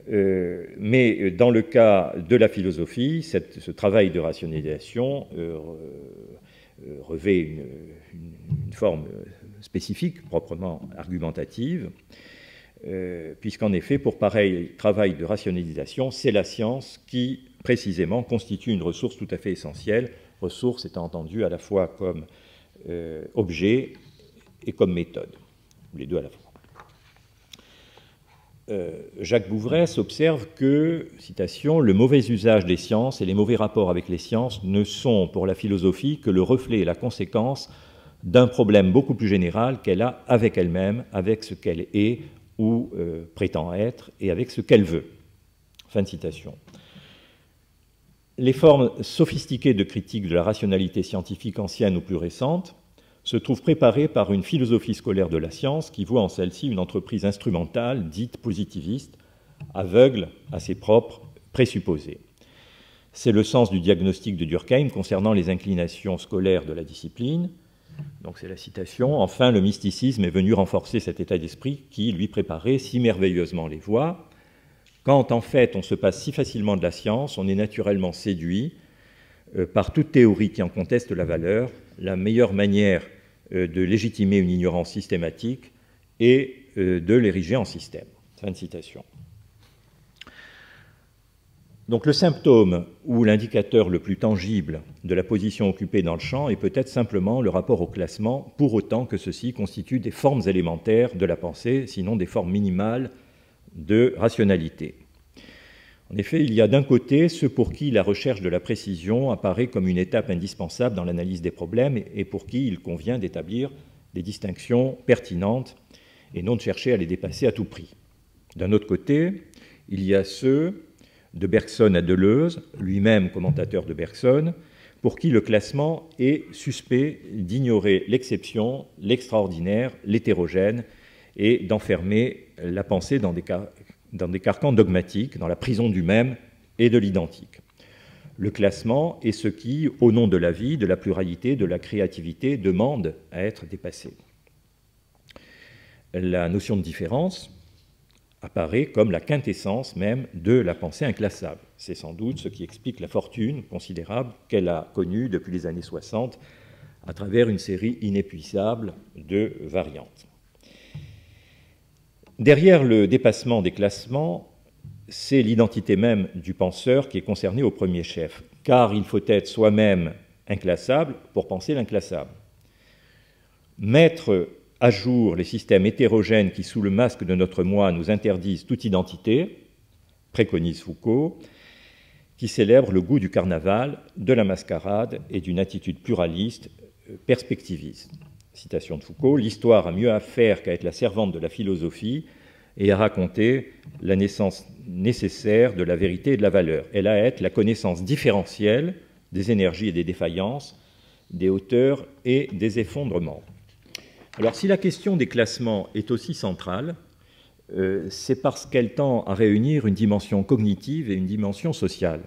Mais dans le cas de la philosophie, ce travail de rationalisation revêt une forme spécifique, proprement argumentative, puisqu'en effet, pour pareil travail de rationalisation, c'est la science qui, précisément, constitue une ressource tout à fait essentielle, ressource étant entendue à la fois comme objet et comme méthode, les deux à la fois. Jacques Bouvresse observe que, citation, « le mauvais usage des sciences et les mauvais rapports avec les sciences ne sont pour la philosophie que le reflet et la conséquence d'un problème beaucoup plus général qu'elle a avec elle-même, avec ce qu'elle est ou prétend être, et avec ce qu'elle veut. » Fin de citation. Les formes sophistiquées de critique de la rationalité scientifique ancienne ou plus récente se trouvent préparées par une philosophie scolaire de la science qui voit en celle-ci une entreprise instrumentale dite positiviste, aveugle à ses propres présupposés. C'est le sens du diagnostic de Durkheim concernant les inclinations scolaires de la discipline. Donc c'est la citation. « Enfin, le mysticisme est venu renforcer cet état d'esprit qui, lui, préparait si merveilleusement les voies. Quand, en fait, on se passe si facilement de la science, on est naturellement séduit par toute théorie qui en conteste la valeur. La meilleure manière de légitimer une ignorance systématique est de l'ériger en système. » Fin de citation. Donc le symptôme ou l'indicateur le plus tangible de la position occupée dans le champ est peut-être simplement le rapport au classement, pour autant que ceci constitue des formes élémentaires de la pensée, sinon des formes minimales de rationalité. En effet, il y a d'un côté ceux pour qui la recherche de la précision apparaît comme une étape indispensable dans l'analyse des problèmes et pour qui il convient d'établir des distinctions pertinentes et non de chercher à les dépasser à tout prix. D'un autre côté, il y a ceux, de Bergson à Deleuze, lui-même commentateur de Bergson, pour qui le classement est suspect d'ignorer l'exception, l'extraordinaire, l'hétérogène et d'enfermer la pensée dans des carcans dogmatiques, dans la prison du même et de l'identique. Le classement est ce qui, au nom de la vie, de la pluralité, de la créativité, demande à être dépassé. La notion de différence apparaît comme la quintessence même de la pensée inclassable. C'est sans doute ce qui explique la fortune considérable qu'elle a connue depuis les années 60 à travers une série inépuisable de variantes. Derrière le dépassement des classements, c'est l'identité même du penseur qui est concernée au premier chef, car il faut être soi-même inclassable pour penser l'inclassable. Mettre à jour les systèmes hétérogènes qui, sous le masque de notre moi, nous interdisent toute identité, préconise Foucault, qui célèbre le goût du carnaval, de la mascarade et d'une attitude pluraliste, perspectiviste. Citation de Foucault, « L'histoire a mieux à faire qu'à être la servante de la philosophie et à raconter la naissance nécessaire de la vérité et de la valeur. Elle a à être la connaissance différentielle des énergies et des défaillances, des hauteurs et des effondrements. » Alors, si la question des classements est aussi centrale, c'est parce qu'elle tend à réunir une dimension cognitive et une dimension sociale.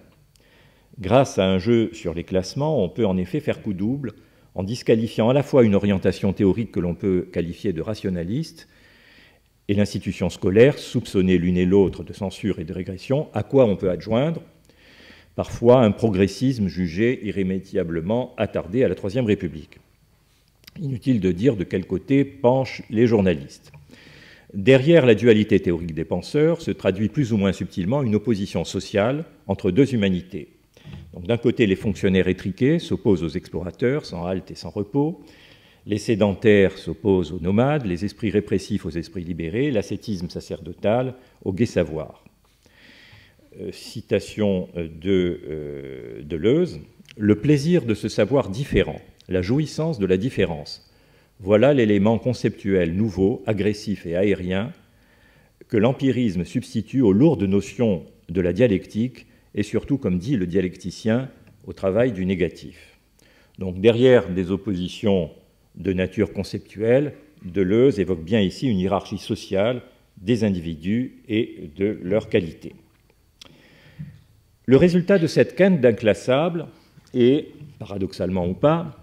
Grâce à un jeu sur les classements, on peut en effet faire coup double en disqualifiant à la fois une orientation théorique que l'on peut qualifier de rationaliste et l'institution scolaire, soupçonnée l'une et l'autre de censure et de régression, à quoi on peut adjoindre parfois un progressisme jugé irrémédiablement attardé à la Troisième République. Inutile de dire de quel côté penchent les journalistes. Derrière la dualité théorique des penseurs se traduit plus ou moins subtilement une opposition sociale entre deux humanités. Donc, d'un côté, les fonctionnaires étriqués s'opposent aux explorateurs, sans halte et sans repos. Les sédentaires s'opposent aux nomades, les esprits répressifs aux esprits libérés, l'ascétisme sacerdotal au gai savoir. Citation de Deleuze, « Le plaisir de se savoir différent, la jouissance de la différence. Voilà l'élément conceptuel nouveau, agressif et aérien que l'empirisme substitue aux lourdes notions de la dialectique et surtout, comme dit le dialecticien, au travail du négatif. » Donc derrière des oppositions de nature conceptuelle, Deleuze évoque bien ici une hiérarchie sociale des individus et de leur qualité. Le résultat de cette quinte d'inclassable est, paradoxalement ou pas,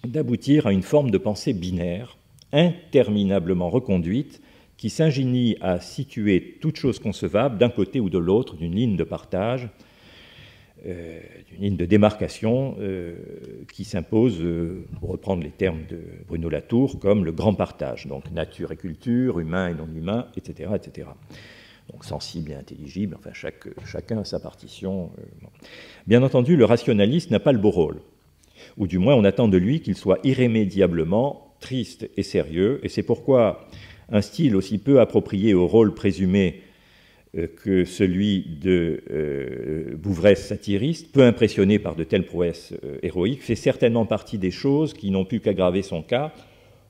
d'aboutir à une forme de pensée binaire, interminablement reconduite, qui s'ingénie à situer toute chose concevable d'un côté ou de l'autre d'une ligne de partage, d'une ligne de démarcation qui s'impose, pour reprendre les termes de Bruno Latour, comme le grand partage, donc nature et culture, humain et non humain, etc., etc. Donc sensible et intelligible, enfin chacun a sa partition. Bien entendu, le rationaliste n'a pas le beau rôle. ou du moins on attend de lui qu'il soit irrémédiablement triste et sérieux, et c'est pourquoi un style aussi peu approprié au rôle présumé que celui de Bouvresse satiriste, peu impressionné par de telles prouesses héroïques, fait certainement partie des choses qui n'ont pu qu'aggraver son cas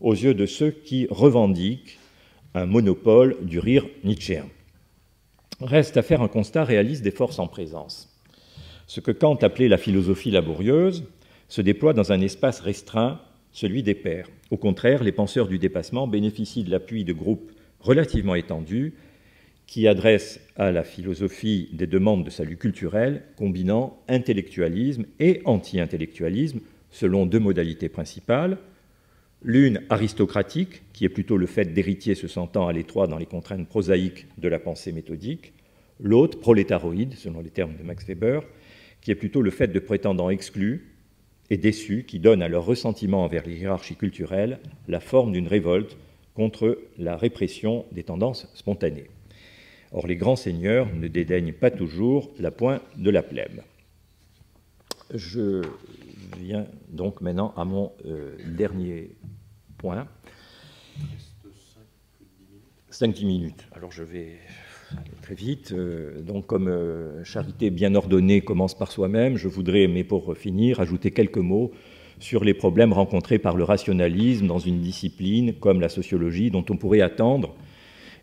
aux yeux de ceux qui revendiquent un monopole du rire nietzschéen. Reste à faire un constat réaliste des forces en présence. Ce que Kant appelait la philosophie laborieuse se déploie dans un espace restreint, celui des pairs. Au contraire, les penseurs du dépassement bénéficient de l'appui de groupes relativement étendus qui adressent à la philosophie des demandes de salut culturel, combinant intellectualisme et anti-intellectualisme selon deux modalités principales. L'une aristocratique, qui est plutôt le fait d'héritiers se sentant à l'étroit dans les contraintes prosaïques de la pensée méthodique. L'autre, prolétaroïde, selon les termes de Max Weber, qui est plutôt le fait de prétendants exclus et déçus qui donnent à leur ressentiment envers les hiérarchies culturelles la forme d'une révolte contre la répression des tendances spontanées. Or, les grands seigneurs ne dédaignent pas toujours la pointe de la plèbe. Je viens donc maintenant à mon dernier point. 5-10 minutes. Alors je vais aller très vite. Donc comme charité bien ordonnée commence par soi-même, je voudrais, mais pour finir, ajouter quelques mots sur les problèmes rencontrés par le rationalisme dans une discipline comme la sociologie, dont on pourrait attendre,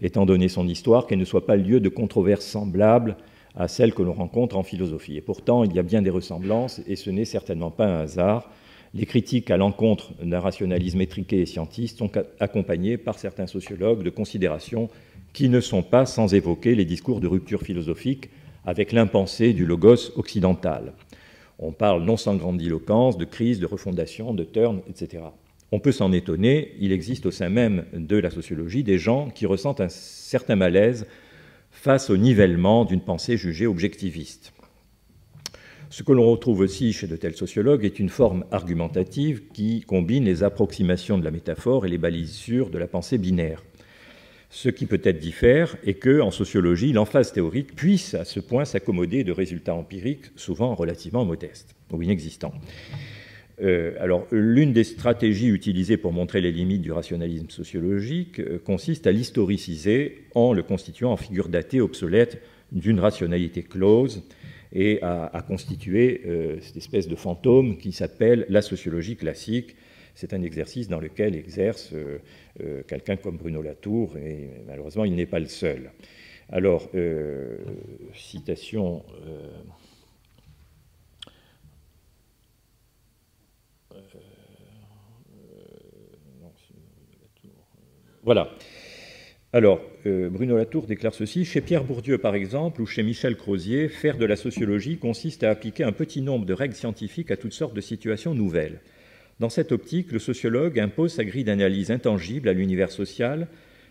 étant donné son histoire, qu'elle ne soit pas le lieu de controverses semblables à celles que l'on rencontre en philosophie. Et pourtant, il y a bien des ressemblances, et ce n'est certainement pas un hasard. Les critiques à l'encontre d'un rationalisme étriqué et scientiste sont accompagnées par certains sociologues de considérations qui ne sont pas sans évoquer les discours de rupture philosophique avec l'impensé du logos occidental. On parle non sans grandiloquence de crise, de refondation, de turn, etc. On peut s'en étonner, il existe au sein même de la sociologie des gens qui ressentent un certain malaise face au nivellement d'une pensée jugée objectiviste. Ce que l'on retrouve aussi chez de tels sociologues est une forme argumentative qui combine les approximations de la métaphore et les balisures de la pensée binaire. Ce qui peut-être diffère est que, en sociologie, l'emphase théorique puisse à ce point s'accommoder de résultats empiriques souvent relativement modestes ou inexistants. Alors, l'une des stratégies utilisées pour montrer les limites du rationalisme sociologique consiste à l'historiciser en le constituant en figure datée obsolète d'une rationalité close et à constituer cette espèce de fantôme qui s'appelle la sociologie classique. C'est un exercice dans lequel exerce quelqu'un comme Bruno Latour, et malheureusement, il n'est pas le seul. Alors, citation... Voilà. Alors, Bruno Latour déclare ceci: « Chez Pierre Bourdieu, par exemple, ou chez Michel Crozier, faire de la sociologie consiste à appliquer un petit nombre de règles scientifiques à toutes sortes de situations nouvelles. Dans cette optique, le sociologue impose sa grille d'analyse intangible à l'univers social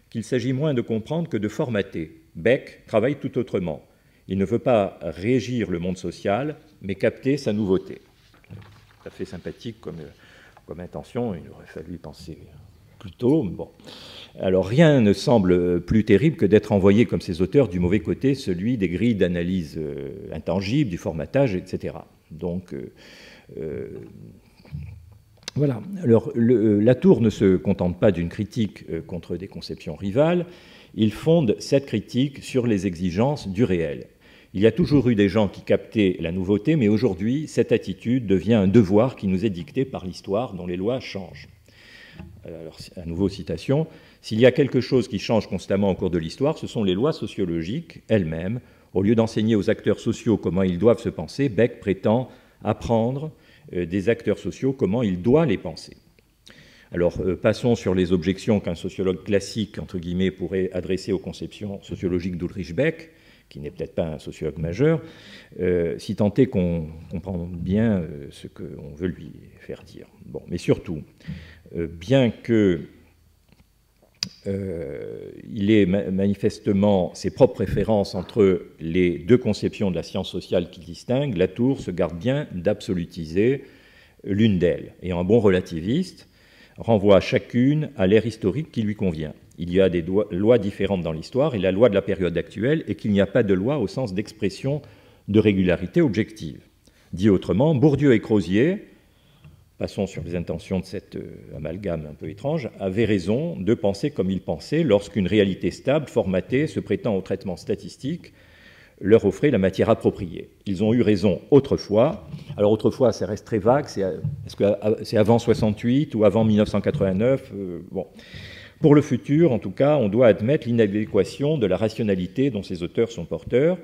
qu'il s'agit moins de comprendre que de formater. Beck travaille tout autrement. Il ne veut pas régir le monde social, mais capter sa nouveauté. » Tout à fait sympathique comme intention, il aurait fallu y penser plus tôt. Bon. Alors rien ne semble plus terrible que d'être envoyé comme ces auteurs du mauvais côté, celui des grilles d'analyse intangibles, du formatage, etc. Donc voilà. Alors Latour ne se contente pas d'une critique contre des conceptions rivales, il fonde cette critique sur les exigences du réel. Il y a toujours eu des gens qui captaient la nouveauté, mais aujourd'hui, cette attitude devient un devoir qui nous est dicté par l'histoire dont les lois changent. Alors, à nouveau, citation, « S'il y a quelque chose qui change constamment au cours de l'histoire, ce sont les lois sociologiques elles-mêmes. Au lieu d'enseigner aux acteurs sociaux comment ils doivent se penser, Beck prétend apprendre des acteurs sociaux comment il doit les penser. » Alors, passons sur les objections qu'un sociologue classique, entre guillemets, pourrait adresser aux conceptions sociologiques d'Ulrich Beck, qui n'est peut-être pas un sociologue majeur, si tant est qu'on comprend bien ce qu'on veut lui faire dire. Bon, mais surtout, bien que il ait manifestement ses propres préférences entre les deux conceptions de la science sociale qu'il distingue, Latour se garde bien d'absolutiser l'une d'elles, et en bon relativiste, renvoie chacune à l'ère historique qui lui convient. Il y a des lois différentes dans l'histoire et la loi de la période actuelle est qu'il n'y a pas de loi au sens d'expression de régularité objective. Dit autrement, Bourdieu et Crozier passons sur les intentions de cet amalgame un peu étrange, avaient raison de penser comme ils pensaient lorsqu'une réalité stable, formatée, se prêtant au traitement statistique, leur offrait la matière appropriée. Ils ont eu raison autrefois. Alors autrefois, ça reste très vague. Est-ce que c'est avant 68 ou avant 1989 bon. Pour le futur, en tout cas, on doit admettre l'inadéquation de la rationalité dont ces auteurs sont porteurs.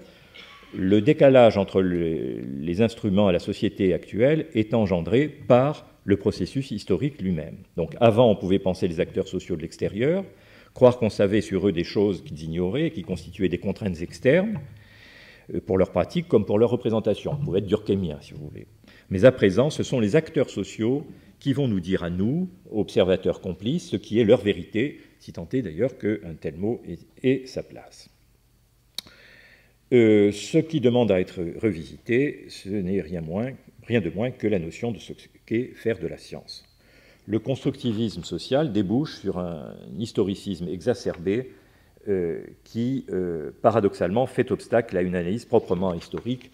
Le décalage entre les instruments et la société actuelle est engendré par le processus historique lui-même. Donc avant, on pouvait penser les acteurs sociaux de l'extérieur, croire qu'on savait sur eux des choses qu'ils ignoraient, qui constituaient des contraintes externes, pour leur pratique comme pour leur représentation. On pouvait être durkheimien, si vous voulez. Mais à présent, ce sont les acteurs sociaux qui vont nous dire à nous, observateurs complices, ce qui est leur vérité, si tant est d'ailleurs qu'un tel mot ait sa place. Ce qui demande à être revisité, ce n'est rien de moins que la notion de ce qu'est faire de la science. Le constructivisme social débouche sur un historicisme exacerbé qui, paradoxalement, fait obstacle à une analyse proprement historique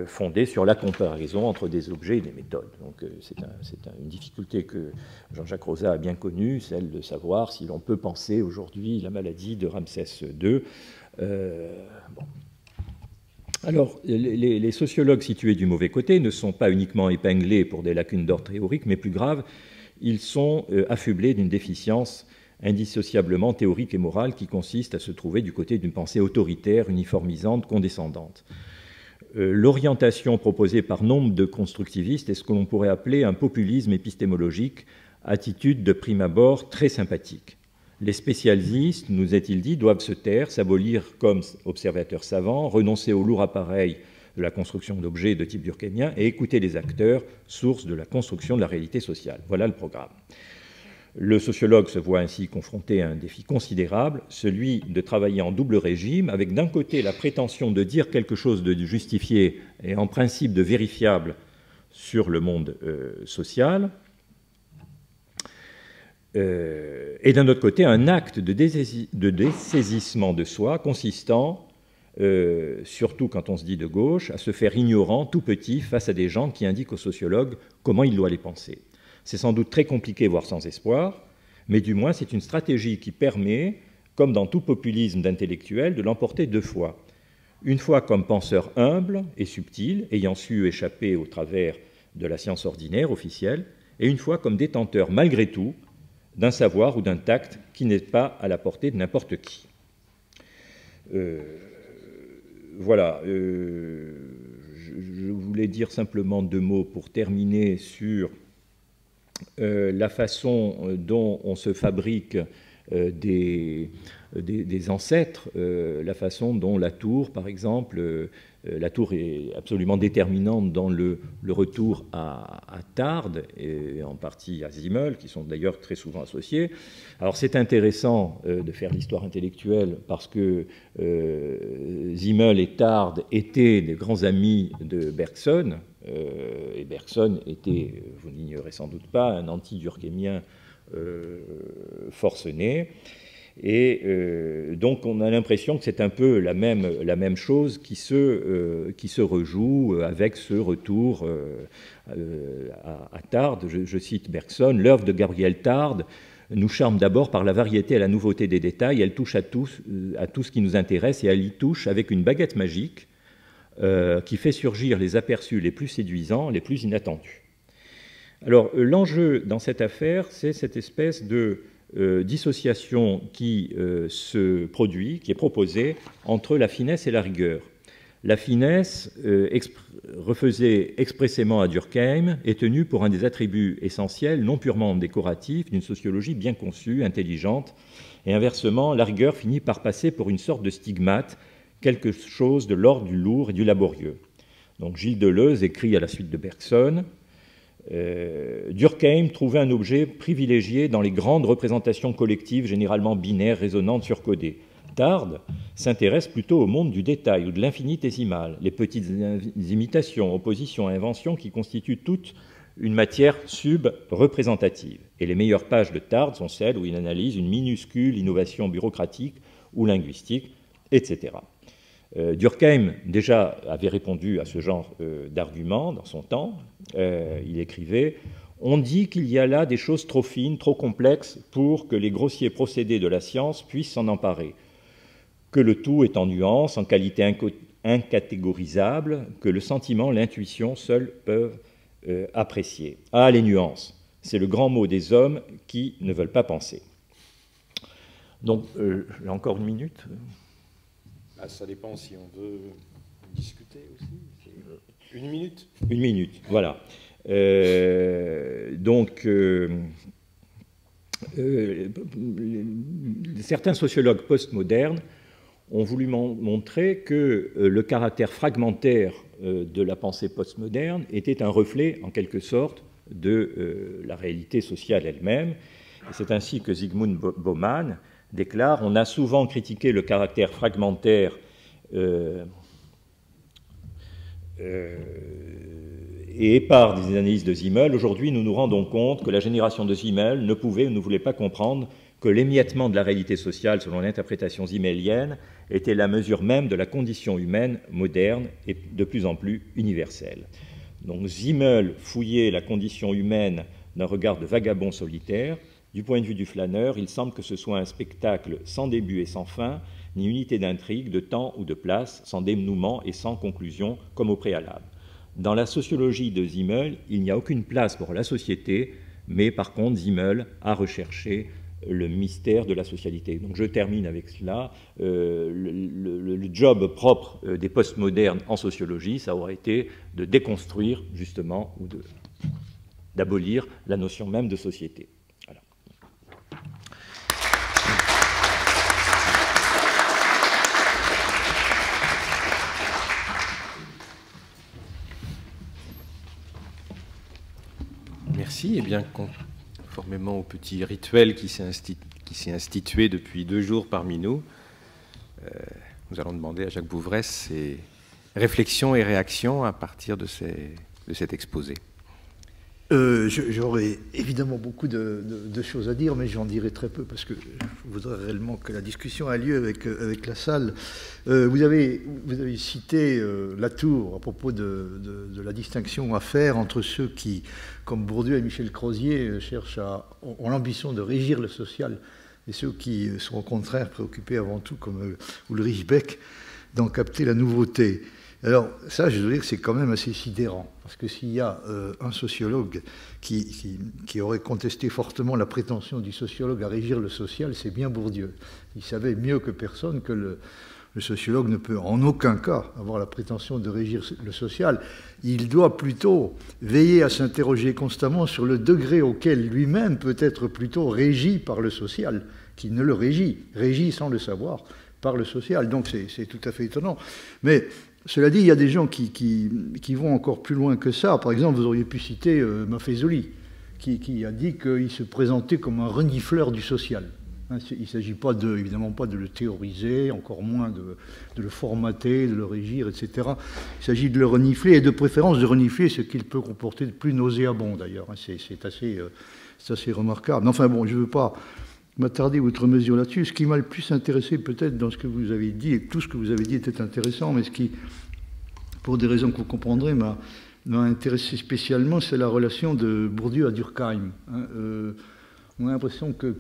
fondée sur la comparaison entre des objets et des méthodes. Donc c'est une difficulté que Jean-Jacques Rosat a bien connue, celle de savoir si l'on peut penser aujourd'hui la maladie de Ramsès II. Bon. Alors, les sociologues situés du mauvais côté ne sont pas uniquement épinglés pour des lacunes d'ordre théorique, mais plus grave, ils sont affublés d'une déficience indissociablement théorique et morale qui consiste à se trouver du côté d'une pensée autoritaire, uniformisante, condescendante. L'orientation proposée par nombre de constructivistes est ce que l'on pourrait appeler un populisme épistémologique, attitude de prime abord très sympathique. Les spécialistes, nous est-il dit, doivent se taire, s'abolir comme observateurs savants, renoncer au lourd appareil de la construction d'objets de type durkheimien et écouter les acteurs, source de la construction de la réalité sociale. Voilà le programme. Le sociologue se voit ainsi confronté à un défi considérable, celui de travailler en double régime, avec d'un côté la prétention de dire quelque chose de justifié et en principe de vérifiable sur le monde social, et d'un autre côté un acte de dessaisissement de soi consistant, surtout quand on se dit de gauche, à se faire ignorant tout petit face à des gens qui indiquent aux sociologues comment il doit les penser. C'est sans doute très compliqué, voire sans espoir, mais du moins c'est une stratégie qui permet, comme dans tout populisme d'intellectuels, de l'emporter deux fois. Une fois comme penseur humble et subtil, ayant su échapper au travers de la science ordinaire, officielle, et une fois comme détenteur, malgré tout, d'un savoir ou d'un tact qui n'est pas à la portée de n'importe qui. Voilà. Je voulais dire simplement deux mots pour terminer sur la façon dont on se fabrique des ancêtres, la façon dont la tour, par exemple, la tour est absolument déterminante dans le retour à Tarde, et en partie à Simmel, qui sont d'ailleurs très souvent associés. Alors c'est intéressant de faire l'histoire intellectuelle parce que Simmel et Tarde étaient des grands amis de Bergson, et Bergson était, vous n'ignorez sans doute pas, un anti-durkheimien forcené. Et donc on a l'impression que c'est un peu la même chose qui se rejoue avec ce retour à Tarde. Je cite Bergson, « L'œuvre de Gabriel Tarde nous charme d'abord par la variété et la nouveauté des détails. Elle touche à tout ce qui nous intéresse et elle y touche avec une baguette magique qui fait surgir les aperçus les plus séduisants, les plus inattendus. » Alors l'enjeu dans cette affaire, c'est cette espèce de dissociation qui se produit, qui est proposée entre la finesse et la rigueur. La finesse, refusée expressément à Durkheim, est tenue pour un des attributs essentiels, non purement décoratifs, d'une sociologie bien conçue, intelligente, et inversement, la rigueur finit par passer pour une sorte de stigmate, quelque chose de l'ordre du lourd et du laborieux. Donc Gilles Deleuze écrit à la suite de Bergson, Durkheim trouvait un objet privilégié dans les grandes représentations collectives, généralement binaires, résonantes, surcodées. Tarde s'intéresse plutôt au monde du détail ou de l'infinitésimal, les petites imitations, oppositions, inventions qui constituent toute une matière sub-représentative. Et les meilleures pages de Tarde sont celles où il analyse une minuscule innovation bureaucratique ou linguistique, etc. Durkheim, déjà, avait répondu à ce genre d'arguments dans son temps. Il écrivait On dit qu'il y a là des choses trop fines, trop complexes pour que les grossiers procédés de la science puissent s'en emparer, que le tout est en nuances, en qualité incatégorisable, que le sentiment, l'intuition seuls peuvent apprécier. Ah, les nuances, c'est le grand mot des hommes qui ne veulent pas penser. Donc, j'ai encore une minute. Ça dépend si on veut discuter aussi. Une minute. Une minute, voilà. Certains sociologues postmodernes ont voulu montrer que le caractère fragmentaire de la pensée postmoderne était un reflet, en quelque sorte, de la réalité sociale elle-même. C'est ainsi que Zygmunt Bauman déclare « On a souvent critiqué le caractère fragmentaire et épars des analyses de Simmel. Aujourd'hui, nous nous rendons compte que la génération de Simmel ne pouvait ou ne voulait pas comprendre que l'émiettement de la réalité sociale, selon l'interprétation simmelienne, était la mesure même de la condition humaine moderne et de plus en plus universelle. » Donc Simmel fouillait la condition humaine d'un regard de vagabond solitaire. Du point de vue du flâneur, il semble que ce soit un spectacle sans début et sans fin, ni unité d'intrigue, de temps ou de place, sans dénouement et sans conclusion, comme au préalable. Dans la sociologie de Simmel, il n'y a aucune place pour la société, mais par contre, Simmel a recherché le mystère de la socialité. Donc je termine avec cela. Le job propre des postmodernes en sociologie, ça aurait été de déconstruire, justement, ou d'abolir la notion même de société. Voilà. Merci. Eh bien, conformément au petit rituel qui s'est institué depuis 2 jours parmi nous, nous allons demander à Jacques Bouvresse ses réflexions et réactions à partir de cet exposé. J'aurais évidemment beaucoup de choses à dire, mais j'en dirai très peu parce que je voudrais réellement que la discussion ait lieu avec la salle. Vous avez cité Latour à propos de la distinction à faire entre ceux qui, comme Bourdieu et Michel Crozier, ont l'ambition de régir le social, et ceux qui sont au contraire préoccupés avant tout, comme Ulrich Beck, d'en capter la nouveauté. Alors ça, je veux dire que c'est quand même assez sidérant, parce que s'il y a un sociologue qui aurait contesté fortement la prétention du sociologue à régir le social, c'est bien Bourdieu. Il savait mieux que personne que le sociologue ne peut en aucun cas avoir la prétention de régir le social. Il doit plutôt veiller à s'interroger constamment sur le degré auquel lui-même peut être plutôt régi par le social, qu'il ne le régit sans le savoir par le social. Donc c'est tout à fait étonnant. Mais cela dit, il y a des gens qui vont encore plus loin que ça. Par exemple, vous auriez pu citer Maffezoli, qui a dit qu'il se présentait comme un renifleur du social. Il ne s'agit pas évidemment pas de le théoriser, encore moins de le formater, de le régir, etc. Il s'agit de le renifler, et de préférence de renifler ce qu'il peut comporter de plus nauséabond, d'ailleurs. C'est assez remarquable. Mais enfin bon, je ne veux pas m'attarder outre mesure là-dessus. Ce qui m'a le plus intéressé peut-être dans ce que vous avez dit, et tout ce que vous avez dit était intéressant, mais ce qui, pour des raisons que vous comprendrez, m'a intéressé spécialement, c'est la relation de Bourdieu à Durkheim. On a l'impression que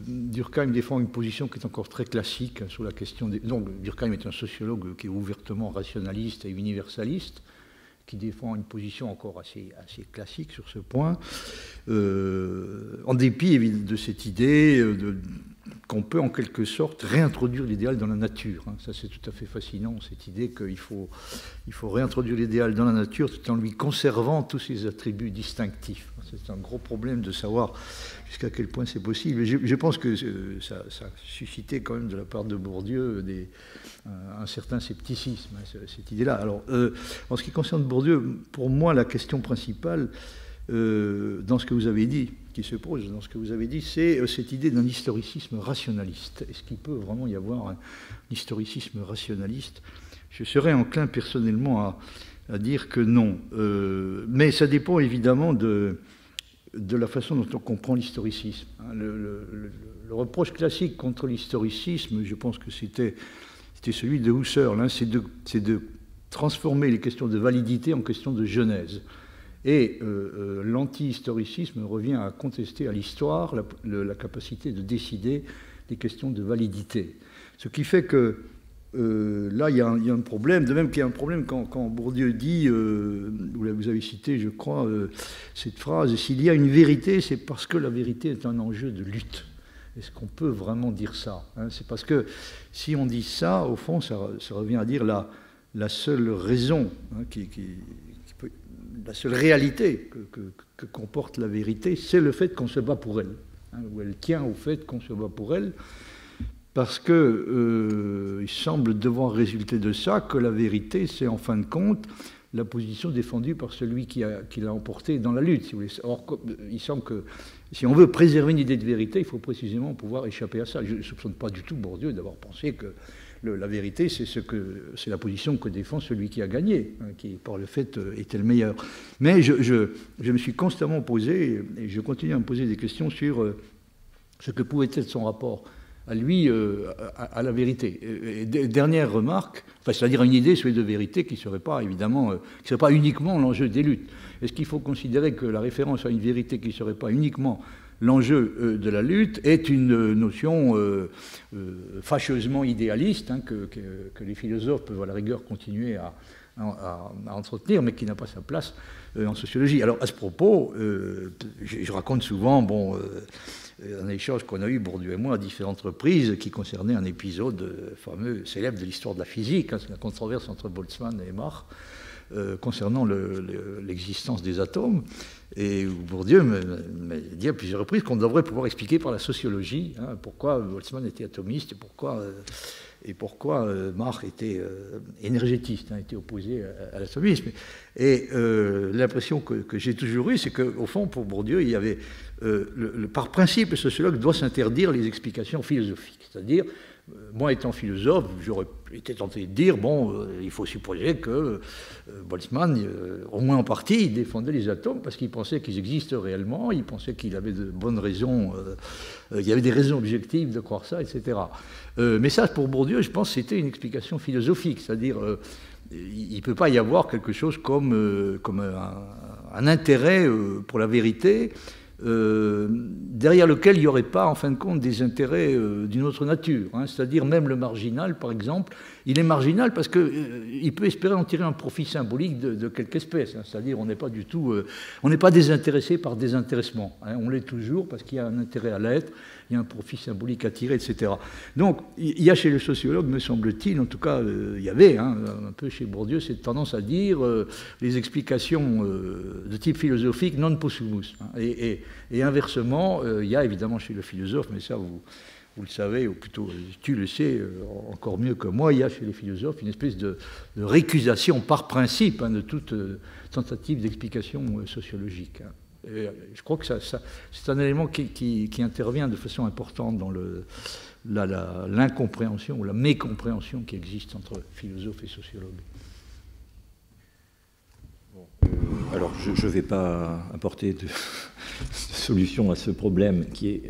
Durkheim défend une position qui est encore très classique sur la question des... Donc Durkheim est un sociologue qui est ouvertement rationaliste et universaliste, qui défend une position encore assez classique sur ce point, en dépit de cette idée qu'on peut en quelque sorte réintroduire l'idéal dans la nature. Ça, c'est tout à fait fascinant, cette idée qu'il faut réintroduire l'idéal dans la nature tout en lui conservant tous ses attributs distinctifs. C'est un gros problème de savoir jusqu'à quel point c'est possible. Et je pense que ça a suscité quand même de la part de Bourdieu un certain scepticisme, cette idée-là. Alors, en ce qui concerne Bourdieu, pour moi, la question principale dans ce que vous avez dit, qui se pose dans ce que vous avez dit, c'est cette idée d'un historicisme rationaliste. Est-ce qu'il peut vraiment y avoir un historicisme rationaliste? Je serais enclin personnellement à dire que non. Mais ça dépend évidemment de la façon dont on comprend l'historicisme. Le reproche classique contre l'historicisme, je pense que c'était celui de Husserl, c'est de transformer les questions de validité en questions de genèse. Et l'anti-historicisme revient à contester à l'histoire la capacité de décider des questions de validité. Ce qui fait que là, il y a un problème, de même qu'il y a un problème quand Bourdieu dit, vous avez cité, je crois, cette phrase, « S'il y a une vérité, c'est parce que la vérité est un enjeu de lutte ». Est-ce qu'on peut vraiment dire ça, hein? C'est parce que si on dit ça, au fond, ça revient à dire la seule raison, hein, la seule réalité que comporte la vérité, c'est le fait qu'on se bat pour elle, hein, ou elle tient au fait qu'on se bat pour elle, parce qu'il semble devoir résulter de ça que la vérité, c'est en fin de compte la position défendue par celui qui l'a emporté dans la lutte. Si vous voulez. Or, il semble que si on veut préserver une idée de vérité, il faut précisément pouvoir échapper à ça. Je ne soupçonne pas du tout Bourdieu d'avoir pensé que la vérité, c'est la position que défend celui qui a gagné, hein, qui, par le fait, était le meilleur. Mais je me suis constamment posé, et je continue à me poser des questions sur ce que pouvait être son rapport à lui, à la vérité. Et dernière remarque, enfin, c'est-à-dire une idée sur de vérité qui ne serait pas, évidemment, qui serait pas uniquement l'enjeu des luttes. Est-ce qu'il faut considérer que la référence à une vérité qui ne serait pas uniquement l'enjeu de la lutte est une notion fâcheusement idéaliste, hein, que les philosophes peuvent à la rigueur continuer à entretenir, mais qui n'a pas sa place en sociologie. Alors, à ce propos, je raconte souvent, un échange qu'on a eu, Bourdieu et moi, à différentes reprises, qui concernait un épisode fameux, célèbre de l'histoire de la physique, hein, c'est la controverse entre Boltzmann et Mach, concernant l'existence des atomes. Et Bourdieu m'a dit à plusieurs reprises qu'on devrait pouvoir expliquer par la sociologie, hein, pourquoi Boltzmann était atomiste et pourquoi Mach était énergétiste, hein, était opposé à l'atomisme. Et l'impression que j'ai toujours eue, c'est qu'au fond, pour Bourdieu, il y avait, par principe, le sociologue doit s'interdire les explications philosophiques. C'est-à-dire, moi étant philosophe, j'aurais été tenté de dire, il faut supposer que Boltzmann, au moins en partie, il défendait les atomes parce qu'il pensait qu'ils existent réellement, il pensait qu'il avait de bonnes raisons, il y avait des raisons objectives de croire ça, etc. Mais ça, pour Bourdieu, je pense que c'était une explication philosophique, c'est-à-dire, il ne peut pas y avoir quelque chose comme un intérêt pour la vérité, derrière lequel il n'y aurait pas, en fin de compte, des intérêts d'une autre nature. Hein. C'est-à-dire même le marginal, par exemple, il est marginal parce qu'il peut espérer en tirer un profit symbolique de quelque espèce. Hein. C'est-à-dire on n'est pas du tout, on n'est pas désintéressé par désintéressement. Hein. On l'est toujours parce qu'il y a un intérêt à l'être, il y a un profit symbolique à tirer, etc. Donc il y a chez le sociologue, me semble-t-il, en tout cas il y avait un peu chez Bourdieu cette tendance à dire les explications de type philosophique non possumus. Hein. Et inversement, il y a évidemment chez le philosophe, mais ça vous le savez, ou plutôt tu le sais encore mieux que moi, il y a chez les philosophes une espèce de récusation par principe, hein, de toute tentative d'explication sociologique. Hein. Et je crois que c'est un élément qui intervient de façon importante dans l'incompréhension ou la mécompréhension qui existe entre philosophes et sociologues. Alors, je ne vais pas apporter de solution à ce problème qui est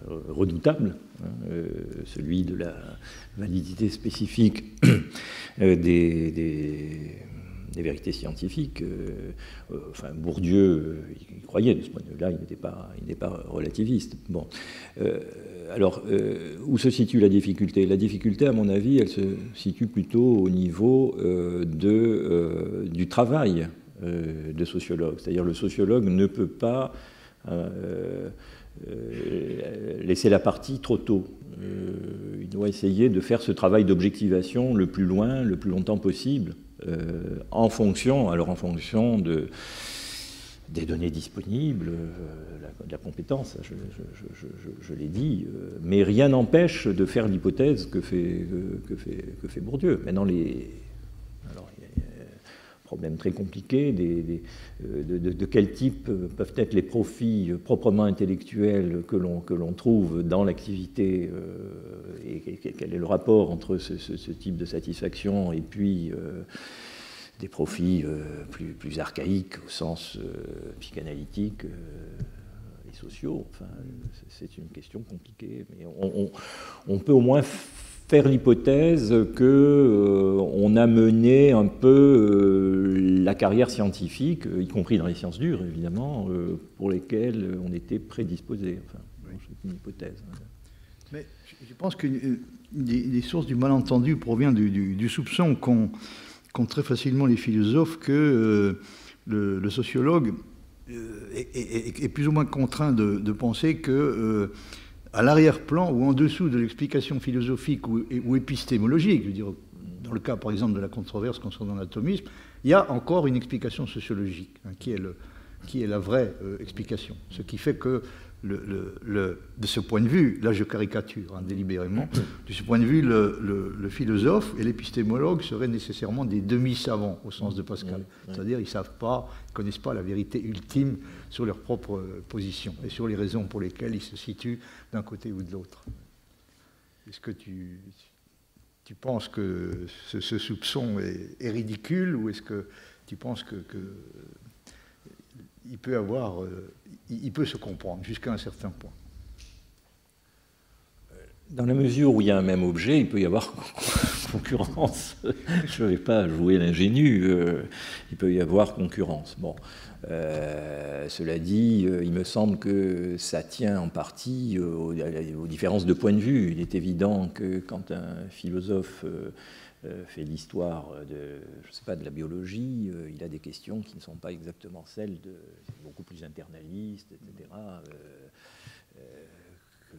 redoutable, hein, celui de la validité spécifique des vérités scientifiques. Enfin, Bourdieu, il croyait de ce point de vue-là, il n'est pas relativiste. Bon. Alors, où se situe la difficulté? La difficulté, à mon avis, elle se situe plutôt au niveau du travail de sociologue. C'est-à-dire le sociologue ne peut pas laisser la partie trop tôt. Il doit essayer de faire ce travail d'objectivation le plus loin, le plus longtemps possible, en fonction des données disponibles, de la compétence, je l'ai dit, mais rien n'empêche de faire l'hypothèse que fait Bourdieu. Maintenant, alors, il y a un problème très compliqué de quel type peuvent être les profits proprement intellectuels que l'on trouve dans l'activité et quel est le rapport entre ce type de satisfaction et puis des profits plus archaïques au sens psychanalytique et sociaux. Enfin, c'est une question compliquée, mais on peut au moins faire l'hypothèse qu'on a mené un peu la carrière scientifique, y compris dans les sciences dures, évidemment, pour lesquelles on était prédisposé. Enfin, c'est une hypothèse. Mais je pense qu'une des sources du malentendu provient du soupçon qu'ont très facilement les philosophes que le sociologue est plus ou moins contraint de penser que à l'arrière-plan ou en dessous de l'explication philosophique ou épistémologique, je veux dire, dans le cas par exemple de la controverse concernant l'atomisme, il y a encore une explication sociologique, hein, qui est la vraie explication. Ce qui fait que de ce point de vue, là je caricature hein, délibérément, de ce point de vue, le philosophe et l'épistémologue seraient nécessairement des demi-savants au sens de Pascal. C'est-à-dire ils ne connaissent pas la vérité ultime sur leur propre position et sur les raisons pour lesquelles ils se situent d'un côté ou de l'autre. Est-ce que tu penses que ce soupçon est ridicule, ou est-ce que tu penses que il peut se comprendre jusqu'à un certain point? Dans la mesure où il y a un même objet, il peut y avoir concurrence. Je ne vais pas jouer l'ingénu, il peut y avoir concurrence. Bon. Cela dit, il me semble que ça tient en partie aux différences de point de vue. Il est évident que quand un philosophe fait l'histoire de la biologie, il a des questions qui ne sont pas exactement celles beaucoup plus internalistes, etc.,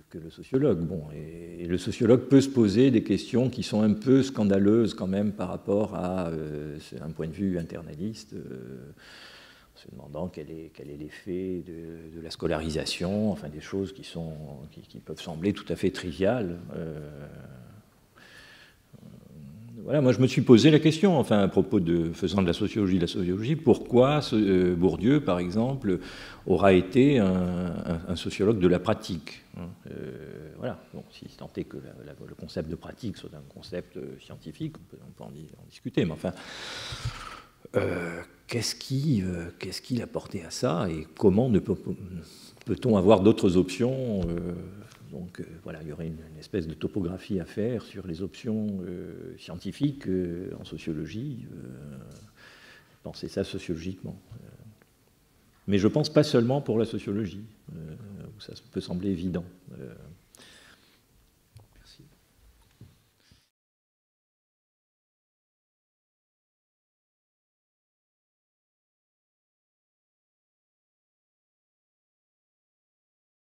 que le sociologue. Bon, et le sociologue peut se poser des questions qui sont un peu scandaleuses quand même par rapport à un point de vue internaliste, se demandant quel est l'effet de la scolarisation, enfin des choses qui peuvent sembler tout à fait triviales. Voilà, moi je me suis posé la question, enfin à propos faisant de la sociologie, pourquoi Bourdieu, par exemple, aura été un sociologue de la pratique. Voilà, donc si tant est que le concept de pratique soit un concept scientifique, on peut en discuter, mais enfin, qu'est-ce qu'il a porté à ça, et comment peut-on avoir d'autres options? Donc voilà, il y aurait une espèce de topographie à faire sur les options scientifiques en sociologie, penser ça sociologiquement. Mais je pense pas seulement pour la sociologie, où ça peut sembler évident.